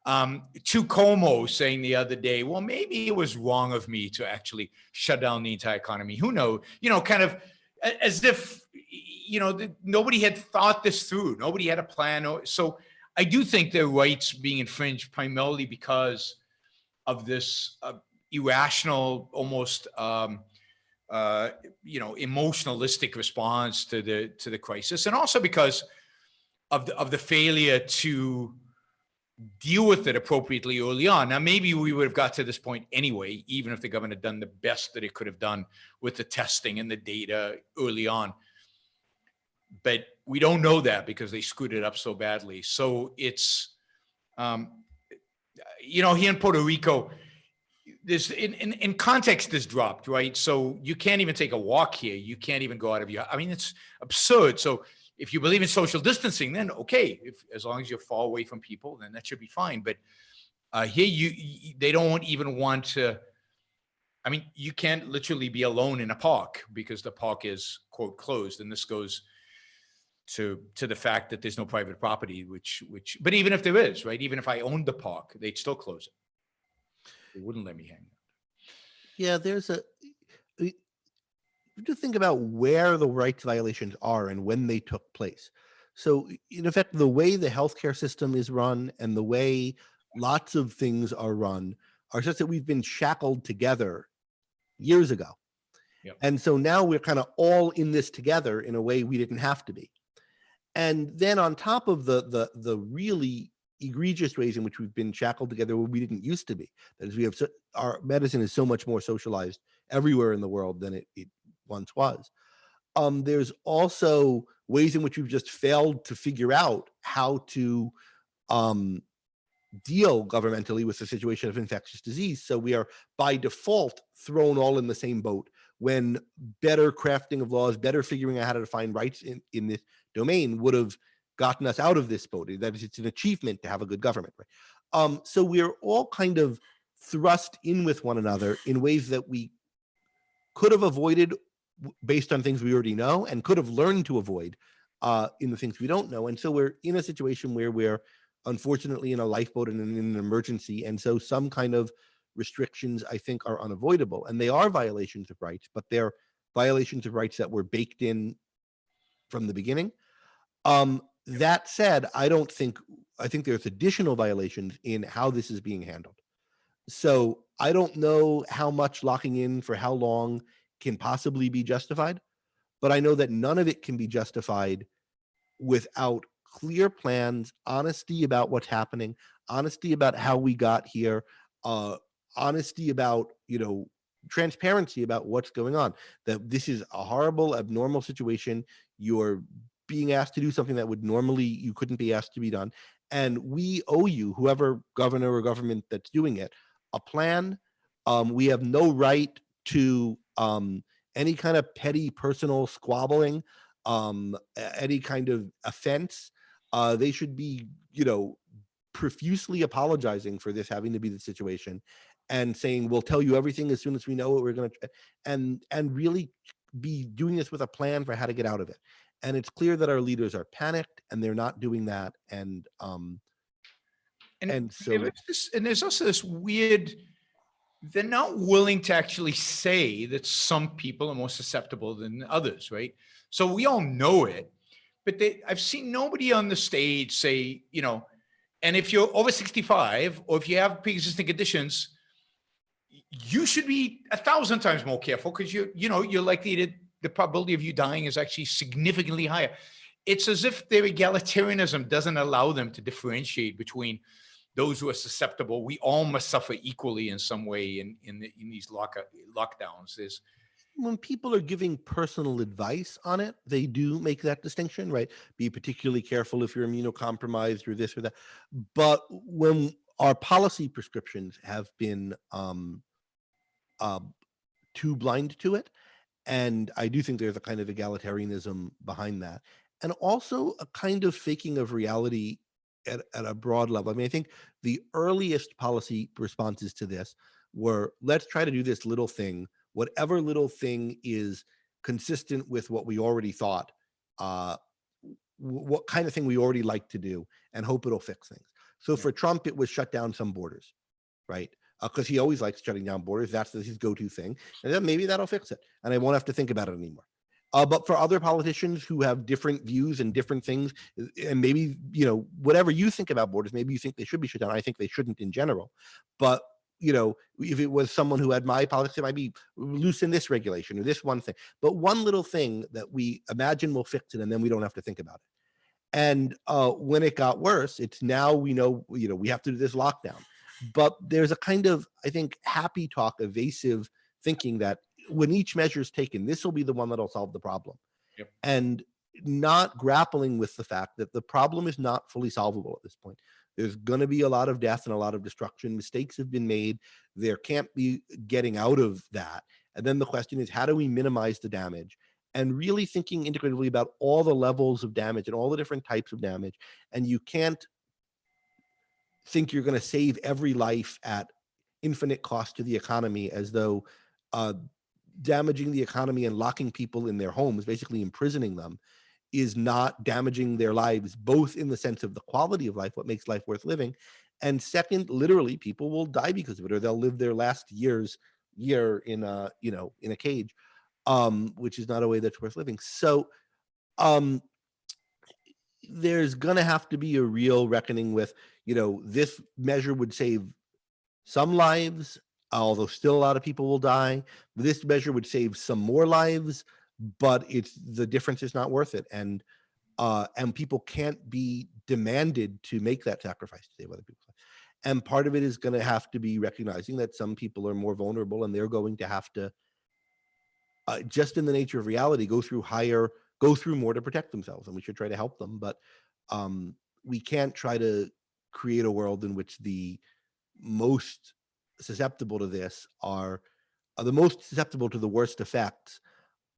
To Como saying the other day, well, maybe it was wrong of me to actually shut down the entire economy. Who knows? Kind of as if nobody had thought this through. Nobody had a plan. So I do think their rights being infringed primarily because of this, irrational, almost emotionalistic response to the crisis, and also because of the failure to deal with it appropriately early on. Now, maybe we would have got to this point anyway, even if the government had done the best that it could have done with the testing and the data early on. But we don't know that because they screwed it up so badly. So it's, here in Puerto Rico, there's in context is dropped, right? So you can't even take a walk here. You can't even go out of your, it's absurd. So if you believe in social distancing, then okay, as long as you're far away from people, then that should be fine. But here they don't even want to. You can't literally be alone in a park because the park is, quote, closed, and this goes to the fact that there's no private property, but even if there is, right? Even if I owned the park, they'd still close it. They wouldn't let me hang out.
Yeah, you have to think about where the rights violations are and when they took place. So in effect, the way the healthcare system is run and the way lots of things are run are such that we've been shackled together years ago.
Yep.
And so now we're kind of all in this together in a way we didn't have to be. And then on top of the really egregious ways in which we've been shackled together where we didn't used to be, that is, we have our medicine is so much more socialized everywhere in the world than it once was. There's also ways in which we've just failed to figure out how to deal governmentally with the situation of infectious disease. So we are by default thrown all in the same boat when better crafting of laws, better figuring out how to define rights in this domain would have gotten us out of this boat. That is, it's an achievement to have a good government. Right? So we're all kind of thrust in with one another in ways that we could have avoided based on things we already know and could have learned to avoid in the things we don't know. And so we're in a situation where we're unfortunately in a lifeboat and in an emergency. And so some kind of restrictions, I think, are unavoidable. And they are violations of rights, but they're violations of rights that were baked in from the beginning. That said, I think there's additional violations in how this is being handled. So I don't know how much locking in for how long can possibly be justified, but I know that none of it can be justified without clear plans, honesty about what's happening, honesty about how we got here, honesty about, transparency about what's going on, that this is a horrible, abnormal situation. You're being asked to do something that would normally you couldn't be asked to be done. And we owe you, whoever governor or government that's doing it, a plan. We have no right to any kind of petty personal squabbling, any kind of offense. They should be, profusely apologizing for this having to be the situation and saying, we'll tell you everything as soon as we know what we're going to, and really be doing this with a plan for how to get out of it. And it's clear that our leaders are panicked and they're not doing that. And so
there's also this weird, they're not willing to actually say that some people are more susceptible than others, right? So we all know it, but I've seen nobody on the stage say, and if you're over 65 or if you have pre-existing conditions, you should be 1,000 times more careful because you're likely to, the probability of you dying is actually significantly higher. It's as if their egalitarianism doesn't allow them to differentiate between those who are susceptible. We all must suffer equally in some way in these lockdowns.
When people are giving personal advice on it, they do make that distinction, right? Be particularly careful if you're immunocompromised or this or that. But when our policy prescriptions have been too blind to it, and I do think there's a kind of egalitarianism behind that, and also a kind of faking of reality at a broad level. I think the earliest policy responses to this were, let's try to do this little thing, whatever little thing is consistent with what we already thought, what kind of thing we already like to do, and hope it'll fix things. So for Trump, it was shut down some borders, right? Because he always likes shutting down borders. That's his go-to thing. And then maybe that'll fix it. And I won't have to think about it anymore. But for other politicians who have different views and different things, and maybe, whatever you think about borders, maybe you think they should be shut down. I think they shouldn't in general. But, if it was someone who had my politics, it might be loosen this regulation or this one thing. But one little thing that we imagine will fix it, and then we don't have to think about it. And when it got worse, it's now we know, we have to do this lockdown. But there's a kind of, I think, happy talk, evasive thinking that when each measure is taken, this will be the one that'll solve the problem.
Yep.
And not grappling with the fact that the problem is not fully solvable at this point. There's going to be a lot of death and a lot of destruction. Mistakes have been made. There can't be getting out of that. And then the question is, how do we minimize the damage? And really thinking integratively about all the levels of damage and all the different types of damage. And you can't think you're going to save every life at infinite cost to the economy, as though damaging the economy and locking people in their homes, basically imprisoning them, is not damaging their lives, both in the sense of the quality of life, what makes life worth living, and second, literally, people will die because of it, or they'll live their last year in a cage, which is not a way that's worth living. So there's going to have to be a real reckoning with, this measure would save some lives, although still a lot of people will die. This measure would save some more lives, but the difference is not worth it. And people can't be demanded to make that sacrifice to save other people's lives. And part of it is going to have to be recognizing that some people are more vulnerable, and they're going to have to, just in the nature of reality, go through more to protect themselves, and we should try to help them. But we can't try to create a world in which the most susceptible to this are the most susceptible to the worst effects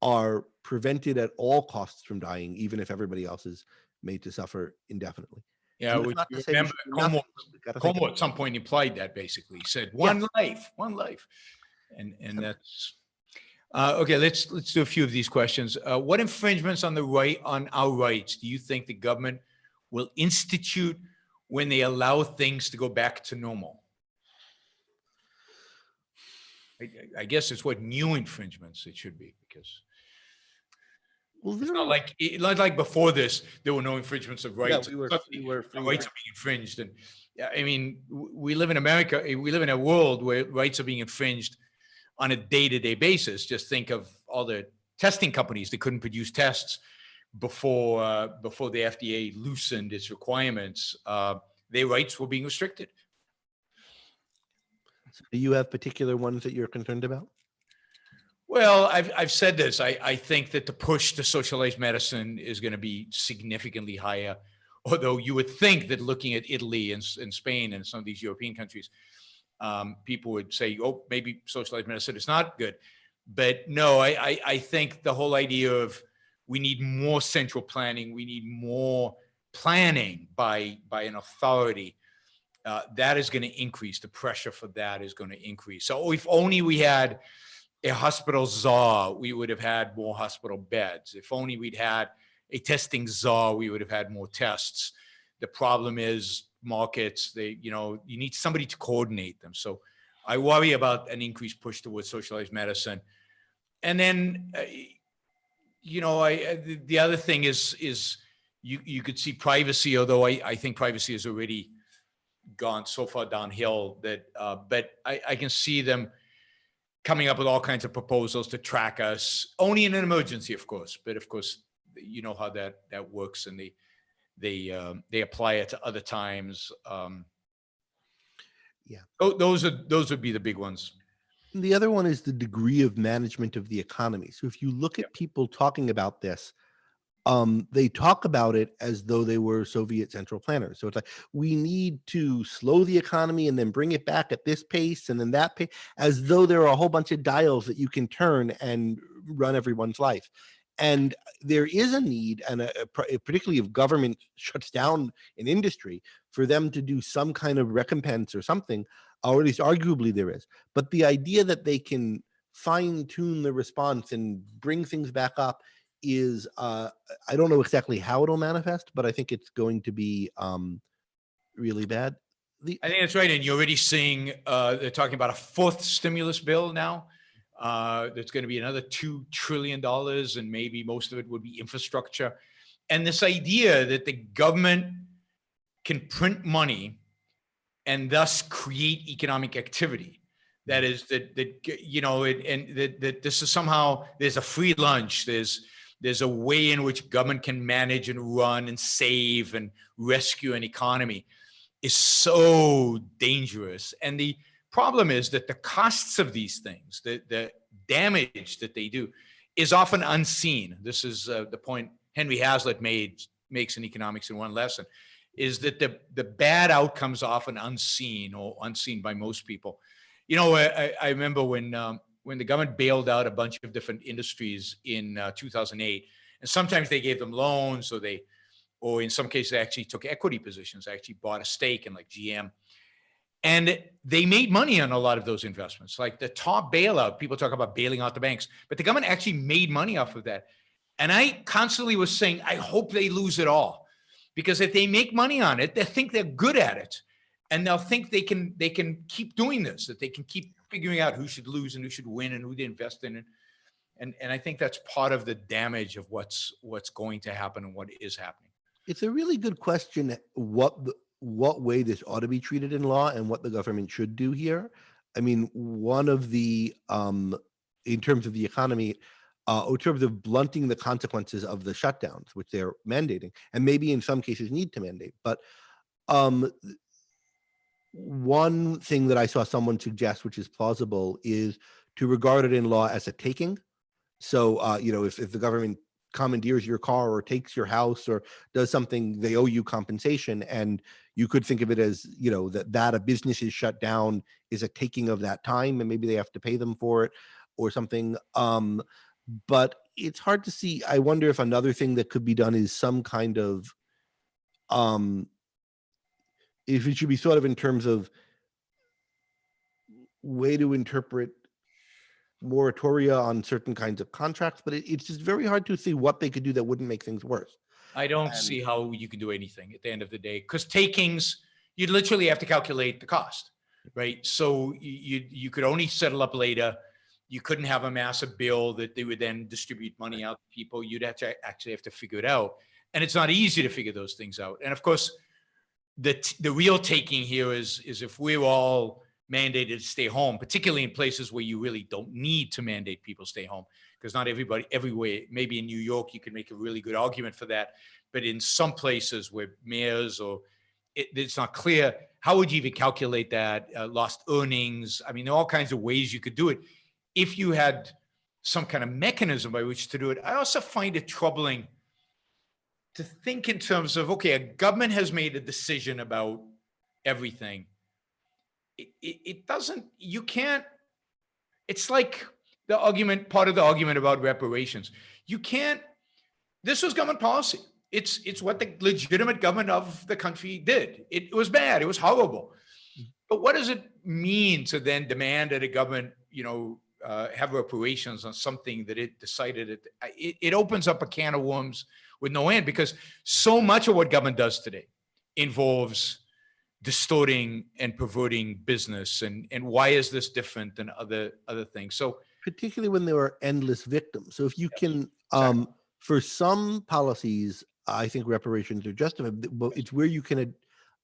are prevented at all costs from dying, even if everybody else is made to suffer indefinitely.
Yeah, which you remember Como at some point implied that, basically. He said one life, and that's okay. Let's do a few of these questions. What infringements on our rights do you think the government will institute when they allow things to go back to normal? I guess it's what new infringements it should be, because it's not like before this there were no infringements of rights.
Yeah, rights are
being infringed, and I mean, we live in America. We live in a world where rights are being infringed on a day-to-day basis. Just think of all the testing companies that couldn't produce tests before the FDA loosened its requirements. Their rights were being restricted.
Do you have particular ones that you're concerned about?
Well, I've said this. I think that the push to socialized medicine is going to be significantly higher, although you would think that looking at Italy and Spain and some of these European countries, people would say, oh, maybe socialized medicine is not good. But no, I think the whole idea of we need more central planning, we need more planning by an authority, that is going to increase. The pressure for that is going to increase. So if only we had a hospital czar, we would have had more hospital beds. If only we'd had a testing czar, we would have had more tests. The problem is markets, you need somebody to coordinate them. So I worry about an increased push towards socialized medicine. And then, the other thing is you could see privacy, although I think privacy has already gone so far downhill that, but I can see them coming up with all kinds of proposals to track us, only in an emergency, of course. But of course, you know how that works, and they apply it to other times.
Yeah,
those would be the big ones.
The other one is the degree of management of the economy. So if you look at people talking about this, they talk about it as though they were Soviet central planners. So it's like, we need to slow the economy and then bring it back at this pace and then that pace, as though there are a whole bunch of dials that you can turn and run everyone's life. And there is a need, and particularly if government shuts down an industry, for them to do some kind of recompense or something, or at least arguably there is. But the idea that they can fine tune the response and bring things back up is, I don't know exactly how it'll manifest, but I think it's going to be really bad.
I think that's right. And you're already seeing, they're talking about a fourth stimulus bill now. There's going to be another $2 trillion, and maybe most of it would be infrastructure. And this idea that the government can print money and thus create economic activity. That is that this is somehow, there's a free lunch, there's a way in which government can manage and run and save and rescue an economy, is so dangerous. And the problem is that the costs of these things, the damage that they do, is often unseen. This is the point Henry Hazlitt makes in Economics in One Lesson, is that the bad outcomes are often unseen, or unseen by most people. I remember when the government bailed out a bunch of different industries in 2008, and sometimes they gave them loans, or in some cases they actually took equity positions, actually bought a stake in like GM. And they made money on a lot of those investments. Like the top bailout, people talk about bailing out the banks, but the government actually made money off of that. And I constantly was saying, I hope they lose it all, because if they make money on it, they think they're good at it. And they'll think they can keep doing this, that they can keep figuring out who should lose and who should win and who to invest in. And I think that's part of the damage of what's going to happen and what is happening. It's
a really good question what way this ought to be treated in law and what the government should do here. I mean, one of the, in terms of the economy, in terms of blunting the consequences of the shutdowns, which they're mandating, and maybe in some cases need to mandate. But one thing that I saw someone suggest, which is plausible, is to regard it in law as a taking. So, if the government commandeers your car or takes your house or does something, they owe you compensation. And you could think of it as, that a business is shut down is a taking of that time, and maybe they have to pay them for it or something. But it's hard to see. I wonder if another thing that could be done is some kind of, if it should be thought of in terms of way to interpret moratoria on certain kinds of contracts, but it's just very hard to see what they could do that wouldn't make things worse.
I don't see how you can do anything at the end of the day, because takings, you'd literally have to calculate the cost, right? So you could only settle up later. You couldn't have a massive bill that they would then distribute money out to people. You'd actually have to figure it out. And it's not easy to figure those things out. And of course, the real taking here is if we're all mandated to stay home, particularly in places where you really don't need to mandate people stay home, because not everybody, everywhere, maybe in New York, you can make a really good argument for that. But in some places where mayors it's not clear, how would you even calculate that? Lost earnings. I mean, there are all kinds of ways you could do it if you had some kind of mechanism by which to do it. I also find it troubling to think in terms of, okay, a government has made a decision about everything. It doesn't, you can't, it's like the argument, part of the argument about reparations. You can't, this was government policy. It's what the legitimate government of the country did. It was bad. It was horrible. But what does it mean to then demand that a government, have reparations on something that it decided? It opens up a can of worms with no end, because so much of what government does today involves distorting and perverting business. And why is this different than other things? So
particularly when there are endless victims. So if you can, for some policies, I think reparations are justified, but it's where you can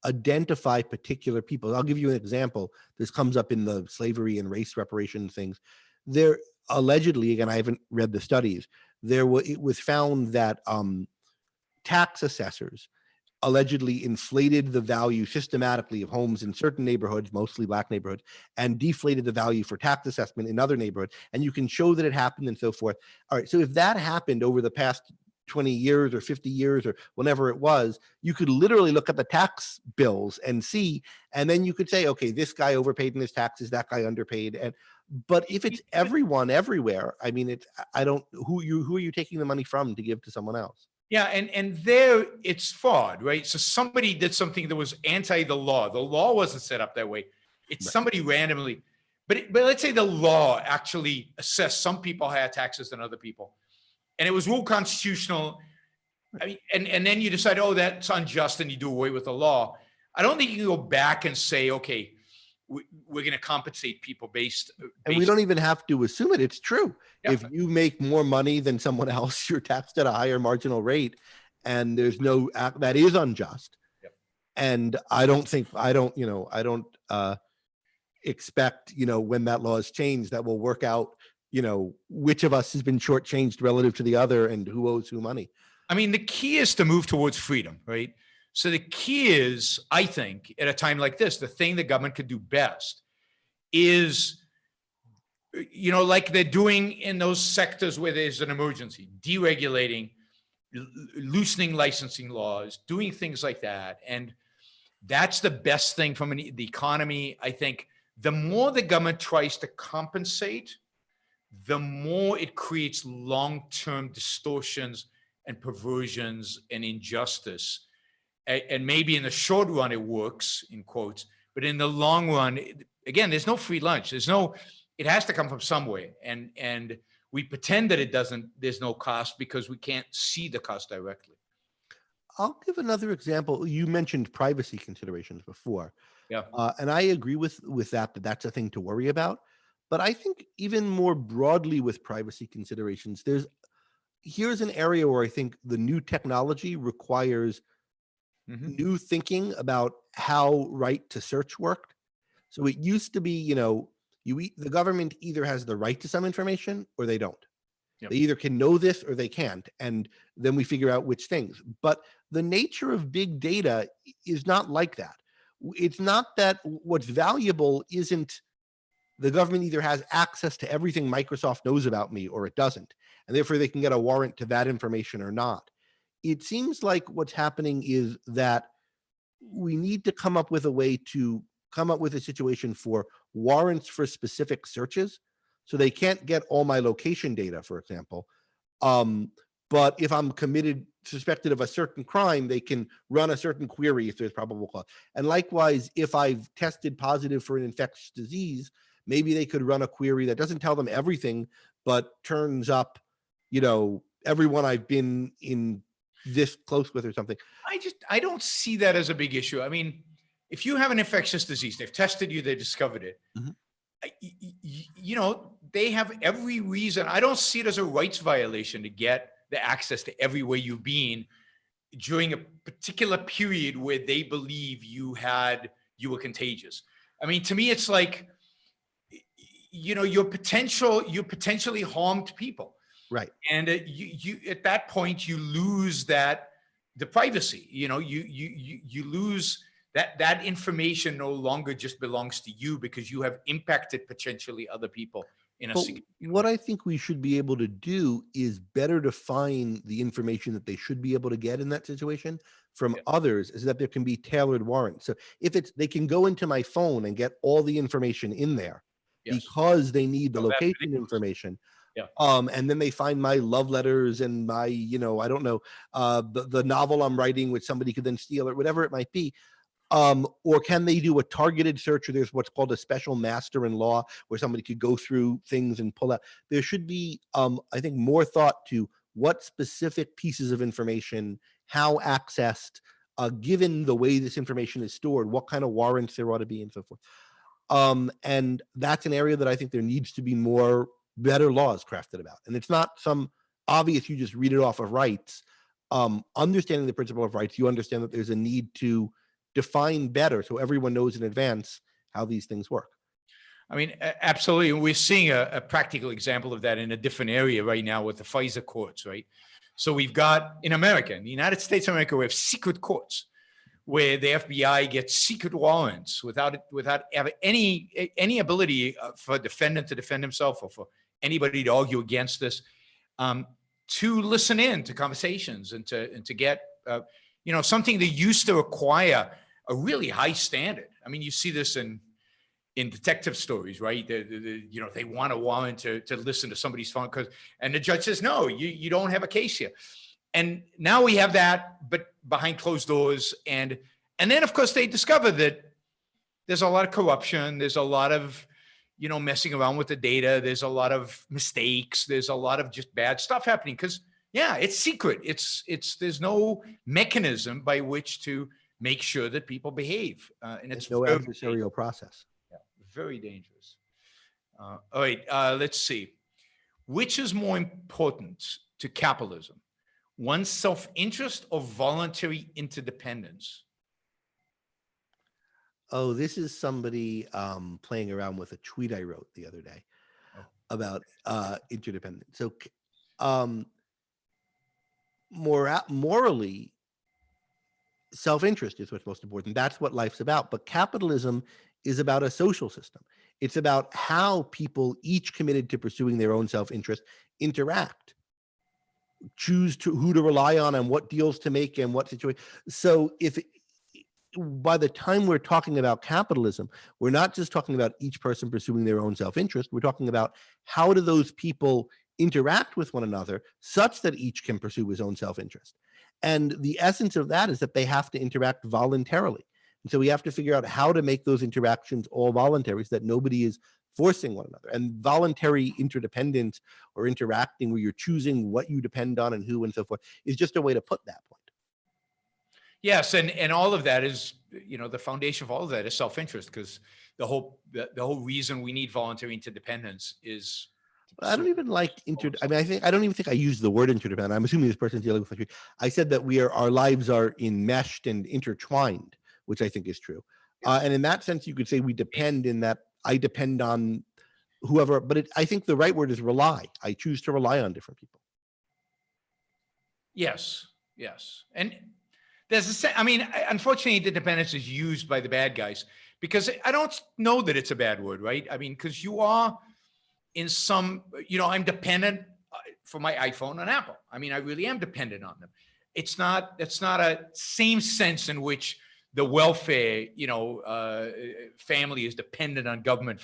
identify particular people. I'll give you an example. This comes up in the slavery and race reparation things. There allegedly, again, I haven't read the studies, it was found that tax assessors allegedly inflated the value systematically of homes in certain neighborhoods, mostly Black neighborhoods, and deflated the value for tax assessment in other neighborhoods. And you can show that it happened and so forth. All right, so if that happened over the past 20 years or 50 years or whenever it was, you could literally look at the tax bills and see, and then you could say, okay, this guy overpaid in his taxes, that guy underpaid. But if it's everyone everywhere, I mean, who are you taking the money from to give to someone else?
Yeah, and there it's fraud, right? So somebody did something that was anti the law. The law wasn't set up that way. It's right. Somebody randomly, but let's say the law actually assessed some people higher taxes than other people, and it was ruled constitutional. I mean, and then you decide, oh, that's unjust, and you do away with the law. I don't think you can go back and say, okay, we're going to compensate people based.
And we don't even have to assume it. It's true. Yeah. If you make more money than someone else, you're taxed at a higher marginal rate, and there's that is unjust.
Yep.
And I don't expect, when that law is changed, that will work out, which of us has been shortchanged relative to the other and who owes who money.
I mean, the key is to move towards freedom, right? So the key is, I think, at a time like this, the thing the government could do best is, like they're doing in those sectors where there's an emergency, deregulating, loosening licensing laws, doing things like that. And that's the best thing from the economy. I think the more the government tries to compensate, the more it creates long-term distortions and perversions and injustice. And maybe in the short run, it works, in quotes, but in the long run, again, there's no free lunch. It has to come from somewhere. And we pretend that there's no cost because we can't see the cost directly.
I'll give another example. You mentioned privacy considerations before.
Yeah.
And I agree with that's a thing to worry about. But I think even more broadly with privacy considerations, here's an area where I think the new technology requires new thinking about how right to search worked. So it used to be, the government either has the right to some information or they don't. Yep. They either can know this or they can't. And then we figure out which things. But the nature of big data is not like that. It's not that what's valuable isn't the government either has access to everything Microsoft knows about me or it doesn't. And therefore they can get a warrant to that information or not. It seems like what's happening is that we need to come up with a way to come up with a situation for warrants for specific searches. So they can't get all my location data, for example. But if I'm suspected of a certain crime, they can run a certain query if there's probable cause. And likewise, if I've tested positive for an infectious disease, maybe they could run a query that doesn't tell them everything, but turns up, everyone I've been in this close with or something.
I don't see that as a big issue. I mean, if you have an infectious disease, they've tested you, they discovered it. They have every reason. I don't see it as a rights violation to get the access to everywhere you've been during a particular period where they believe you were contagious. I mean, to me, it's like, you're potentially harmed people.
Right.
And you at that point, you lose the privacy, you lose that information no longer just belongs to you because you have impacted potentially other people in a significant way.
What I think we should be able to do is better define the information that they should be able to get in that situation from others, is that there can be tailored warrants. So if they can go into my phone and get all the information in there because they need the location information.
Yeah.
And then they find my love letters and my, I don't know, the novel I'm writing, which somebody could then steal or whatever it might be. Or can they do a targeted search, or there's what's called a special master in law where somebody could go through things and pull out. There should be, I think, more thought to what specific pieces of information, how accessed, given the way this information is stored, what kind of warrants there ought to be and so forth. And that's an area that I think there needs to be better laws crafted about. And it's not some obvious, you just read it off of rights. Understanding the principle of rights, you understand that there's a need to define better so everyone knows in advance how these things work.
I mean, absolutely. We're seeing a practical example of that in a different area right now with the FISA courts, right? So we've got in America, in the United States of America, we have secret courts where the FBI gets secret warrants without any ability for a defendant to defend himself or for anybody to argue against this, to listen in to conversations and to get, something that used to require a really high standard. I mean, you see this in detective stories, right? They want a warrant to listen to somebody's phone and the judge says, no, you don't have a case here. And now we have that, but behind closed doors. And then, of course, they discover that there's a lot of corruption. There's a lot of, messing around with the data. There's a lot of mistakes. There's a lot of just bad stuff happening because, it's secret. There's no mechanism by which to make sure that people behave. And it's
no adversarial process.
Yeah, very dangerous. All right, let's see. Which is more important to capitalism? One's self-interest or voluntary interdependence?
Oh, this is somebody playing around with a tweet I wrote the other day
Oh.
about interdependence. So morally, self-interest is what's most important. That's what life's about. But capitalism is about a social system. It's about how people, each committed to pursuing their own self-interest, interact, choose who to rely on and what deals to make and what situation. So if by the time we're talking about capitalism, we're not just talking about each person pursuing their own self-interest. We're talking about how do those people interact with one another such that each can pursue his own self-interest. And the essence of that is that they have to interact voluntarily. And so we have to figure out how to make those interactions all voluntary so that nobody is forcing one another. And voluntary interdependence or interacting where you're choosing what you depend on and who and so forth is just a way to put that point.
Yes, and all of that is, the foundation of all of that is self-interest, because the whole reason we need voluntary interdependence is.
I don't even like I don't even think I use the word interdependent. I'm assuming this person's dealing with. I said that our lives are enmeshed and intertwined, which I think is true. And in that sense, you could say we depend, in that I depend on whoever, but I think the right word is rely. I choose to rely on different people.
Yes. And there's unfortunately, the dependence is used by the bad guys, because I don't know that it's a bad word, right? I mean, because you are in some, I'm dependent for my iPhone on Apple. I mean, I really am dependent on them. It's not a same sense in which the welfare, family is dependent on government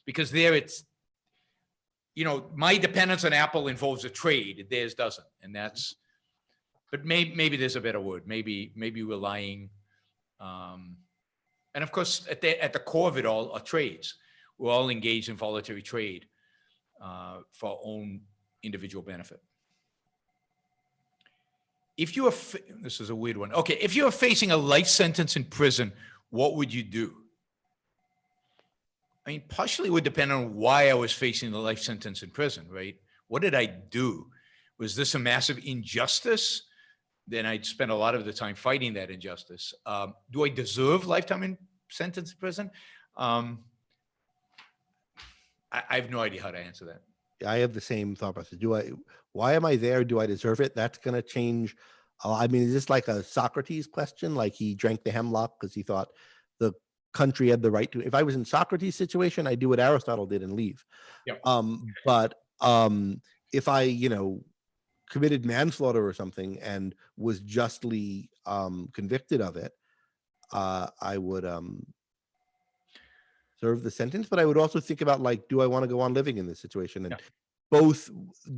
because there it's, my dependence on Apple involves a trade, theirs doesn't. And that's, but maybe there's a better word, maybe relying. And of course, at the core of it all are trades. We're all engaged in voluntary trade for our own individual benefit. If you are, this is a weird one. Okay, if you are facing a life sentence in prison, what would you do? I mean, partially it would depend on why I was facing the life sentence in prison, right? What did I do? Was this a massive injustice? Then I'd spend a lot of the time fighting that injustice. Do I deserve lifetime sentence in prison? I have no idea how to answer that.
I have the same thought process. Why am I there? Do I deserve it? That's going to change. I mean, is this like a Socrates question? Like he drank the hemlock because he thought the country had the right to. If I was in Socrates' situation, I'd do what Aristotle did and leave.
Yep.
But if I, committed manslaughter or something and was justly convicted of it, I would serve the sentence. But I would also think about, like, do I want to go on living in this situation? And both,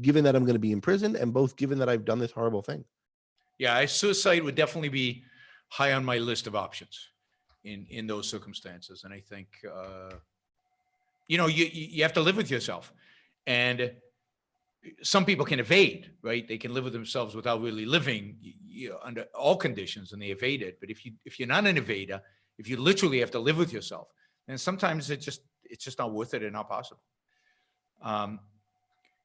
given that I'm going to be in prison, and both given that I've done this horrible thing.
Yeah, suicide would definitely be high on my list of options in those circumstances. And I think, you have to live with yourself. And some people can evade, right? They can live with themselves without really living under all conditions, and they evade it. But if you're not an evader, if you literally have to live with yourself, then sometimes it's just not worth it and not possible.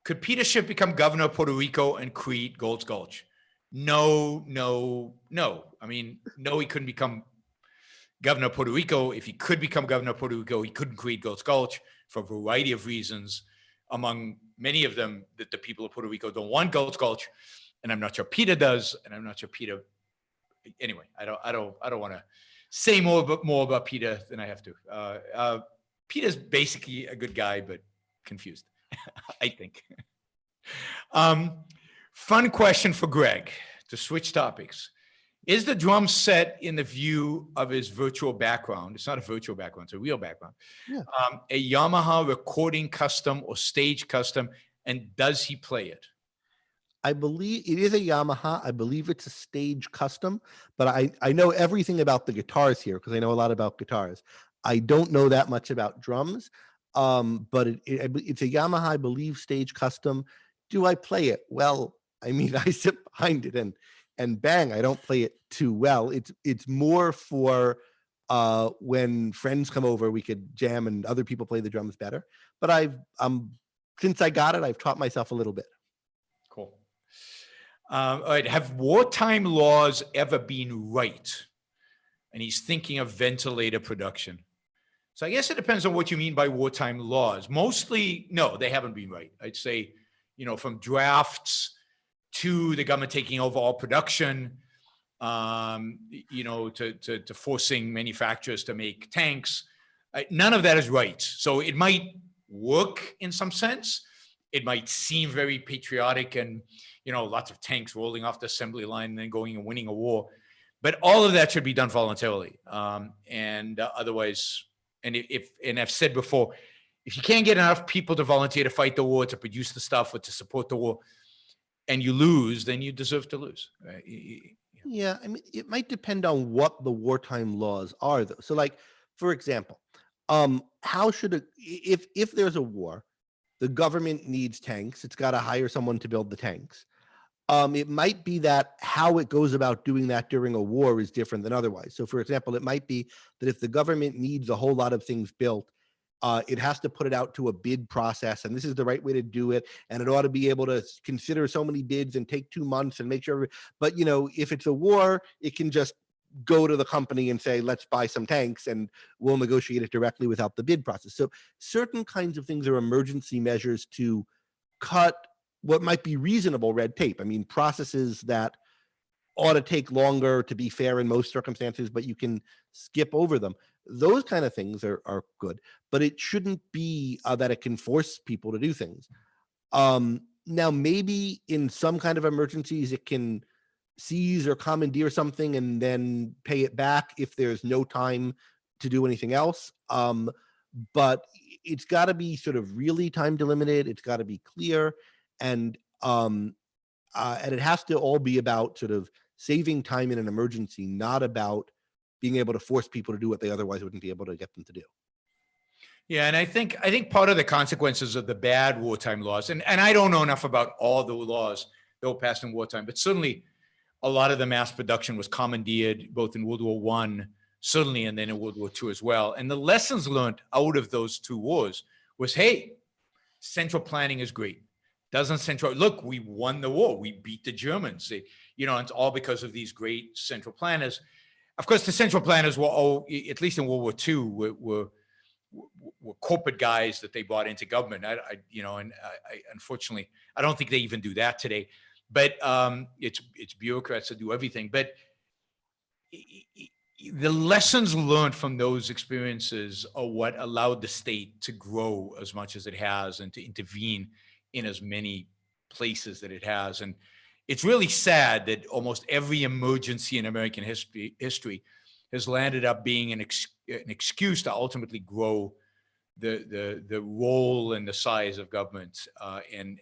Could Peter Schiff become governor of Puerto Rico and create Gold's Gulch? No. I mean, no, he couldn't become governor of Puerto Rico. If he could become governor of Puerto Rico, he couldn't create Gold's Gulch for a variety of reasons, among many of them that the people of Puerto Rico don't want Gold's Gulch, and I'm not sure Peter does, and I'm not sure Peter. Anyway, I don't want to say more about Peter than I have to. Peter's basically a good guy, but confused, I think. Fun question for Greg, to switch topics. Is the drum set in the view of his virtual background? It's not a virtual background, it's a real background.
Yeah.
A Yamaha recording custom or stage custom, and does he play it?
I believe it is a Yamaha. I believe it's a stage custom, but I know everything about the guitars here because I know a lot about guitars. I don't know that much about drums, but it's a Yamaha, I believe, stage custom. Do I play it? Well, I mean, I sit behind it and bang, I don't play it too well. It's more for when friends come over, we could jam and other people play the drums better. But since I got it, I've taught myself a little bit.
Cool. All right. Have wartime laws ever been right? and he's thinking of ventilator production. So I guess it depends on what you mean by wartime laws. Mostly, no, they haven't been right. I'd say, from drafts to the government taking over all production, to forcing manufacturers to make tanks. None of that is right. So it might work in some sense. It might seem very patriotic and, lots of tanks rolling off the assembly line and then going and winning a war. But all of that should be done voluntarily. Otherwise, and I've said before, if you can't get enough people to volunteer to fight the war, to produce the stuff, or to support the war, and you lose, then you deserve to lose. Right?
Yeah, I mean, it might depend on what the wartime laws are, though. So, like, for example, how should if there's a war, the government needs tanks. It's got to hire someone to build the tanks. It might be that how it goes about doing that during a war is different than otherwise. So, for example, it might be that if the government needs a whole lot of things built, it has to put it out to a bid process, and this is the right way to do it. And it ought to be able to consider so many bids and take 2 months and make sure. But if it's a war, it can just go to the company and say, let's buy some tanks, and we'll negotiate it directly without the bid process. So certain kinds of things are emergency measures to cut what might be reasonable red tape. I mean, processes that ought to take longer to be fair in most circumstances, but you can skip over them. Those kind of things are good, but it shouldn't be that it can force people to do things. Now, maybe in some kind of emergencies, it can seize or commandeer something and then pay it back if there's no time to do anything else. But it's got to be sort of really time delimited. It's got to be clear, and it has to all be about sort of saving time in an emergency, not about being able to force people to do what they otherwise wouldn't be able to get them to do.
Yeah, and I think part of the consequences of the bad wartime laws, and I don't know enough about all the laws that were passed in wartime, but certainly a lot of the mass production was commandeered both in World War I, certainly, and then in World War II as well. And the lessons learned out of those two wars was, hey, central planning is great. Look, we won the war. We beat the Germans. It's all because of these great central planners. Of course, the central planners were, at least in World War II, were corporate guys that they brought into government. Unfortunately, I don't think they even do that today. But it's bureaucrats that do everything. But the lessons learned from those experiences are what allowed the state to grow as much as it has and to intervene in as many places that it has. And it's really sad that almost every emergency in American history has landed up being an excuse to ultimately grow the role and the size of government, and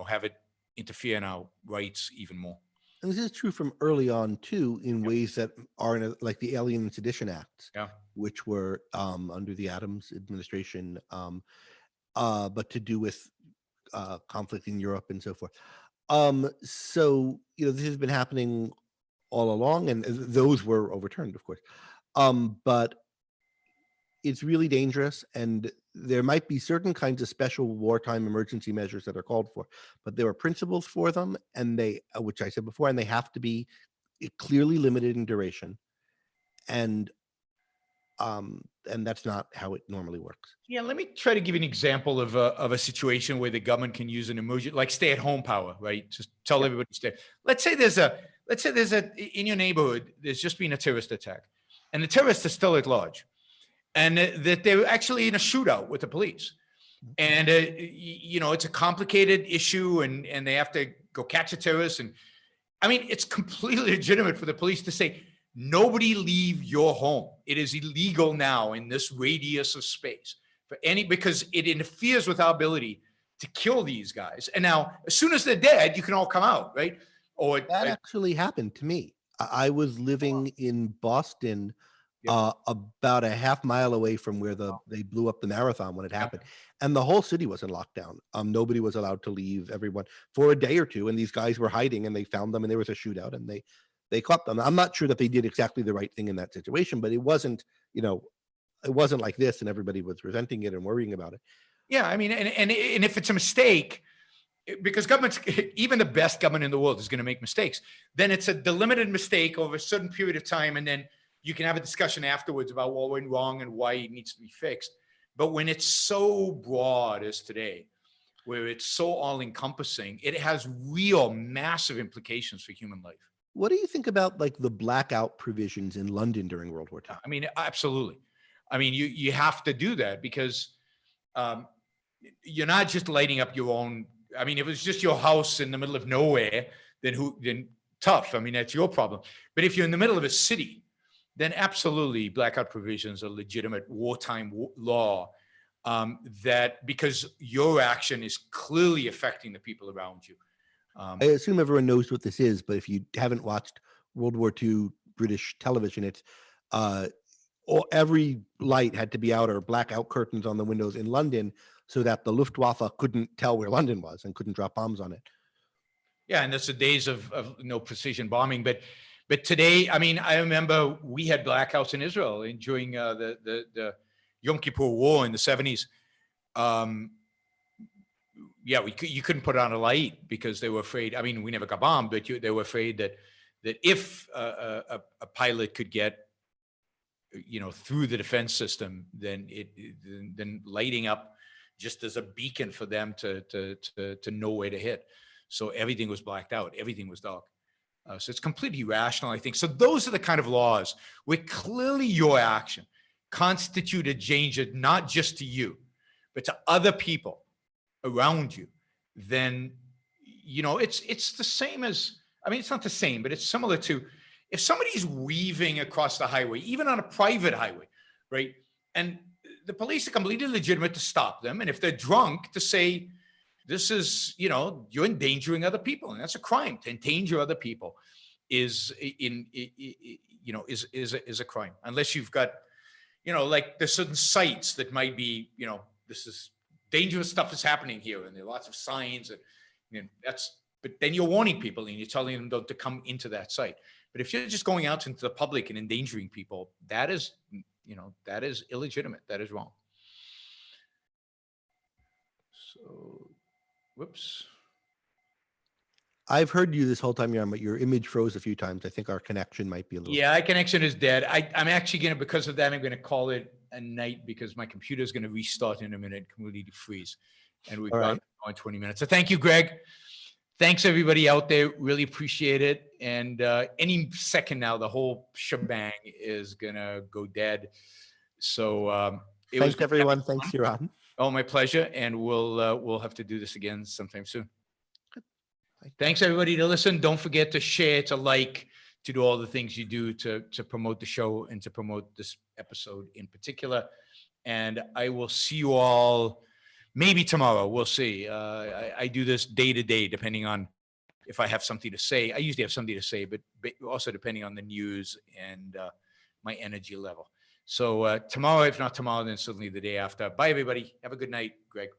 have it interfere in our rights even more.
And this is true from early on too, in ways that are like the Alien and Sedition Acts, which were under the Adams administration, but to do with conflict in Europe and so forth. So this has been happening all along, and those were overturned, of course. But it's really dangerous, and there might be certain kinds of special wartime emergency measures that are called for, but there are principles for them, and which I said before, and they have to be clearly limited in duration, and that's not how it normally works.
Yeah, let me try to give you an example of a situation where the government can use an emergency, like stay-at-home power, right? Just tell everybody to stay. Let's say there's in your neighborhood, there's just been a terrorist attack, and the terrorists are still at large, and that they're actually in a shootout with the police, and it's a complicated issue, and they have to go catch a terrorist, and I mean, it's completely legitimate for the police to say, nobody leave your home. It is illegal now in this radius of space because it interferes with our ability to kill these guys. And now, as soon as they're dead, you can all come out, right?
That actually happened to me. I was living in Boston, about a half mile away from where they blew up the marathon when it happened. And the whole city was in lockdown. Nobody was allowed to leave, everyone, for a day or two. And these guys were hiding, and they found them, and there was a shootout, and they caught them. I'm not sure that they did exactly the right thing in that situation, but it wasn't like this, and everybody was resenting it and worrying about it.
Yeah, I mean, and if it's a mistake, because governments, even the best government in the world is going to make mistakes, then it's a delimited mistake over a certain period of time, and then you can have a discussion afterwards about what went wrong and why it needs to be fixed. But when it's so broad as today, where it's so all encompassing, it has real massive implications for human life.
What do you think about like the blackout provisions in London during World War II?
I mean, absolutely. I mean, you have to do that because you're not just lighting up your own. I mean, if it was just your house in the middle of nowhere, then tough. I mean, that's your problem. But if you're in the middle of a city, then absolutely blackout provisions are legitimate wartime law, that because your action is clearly affecting the people around you.
I assume everyone knows what this is, but if you haven't watched World War II British television, it's every light had to be out or blackout curtains on the windows in London so that the Luftwaffe couldn't tell where London was and couldn't drop bombs on it.
Yeah, and that's the days of precision bombing. But today, I mean, I remember we had blackouts in Israel during the Yom Kippur War in the 70s. Yeah, you couldn't put on a light because they were afraid. I mean, we never got bombed, but they were afraid that if a pilot could get, through the defense system, then then lighting up just as a beacon for them to know where to hit. So everything was blacked out. Everything was dark. So it's completely rational, I think. So those are the kind of laws where clearly your action constitute a danger, not just to you, but to other people around you. Then, it's the same as, I mean, it's not the same, but it's similar to if somebody's weaving across the highway, even on a private highway, right? And the police are completely legitimate to stop them. And if they're drunk, to say, this is, you're endangering other people, and that's a crime. To endanger other people is a crime, unless you've got, like there's certain sites that might be, this is dangerous stuff is happening here, and there are lots of signs, and but then you're warning people and you're telling them not to come into that site. But if you're just going out into the public and endangering people, that is, that is illegitimate. That is wrong. So. Whoops.
I've heard you this whole time, Yaron, but your image froze a few times. I think our connection might be a little.
Yeah, our connection is dead. I'm actually going to, because of that, I'm going to call it a night because my computer is going to restart in a minute, completely freeze. And we've got on 20 minutes. So thank you, Greg. Thanks, everybody out there. Really appreciate it. And any second now, the whole shebang is going to go dead. So
thanks, everyone. Thanks, Yaron.
Oh, my pleasure. And we'll have to do this again sometime soon. Thanks, everybody, to listen. Don't forget to share, to like, to do all the things you do to promote the show and to promote this episode in particular. And I will see you all maybe tomorrow. We'll see. I do this day to day, depending on if I have something to say. I usually have something to say, but also depending on the news and my energy level. So tomorrow, if not tomorrow, then certainly the day after. Bye, everybody. Have a good night, Greg.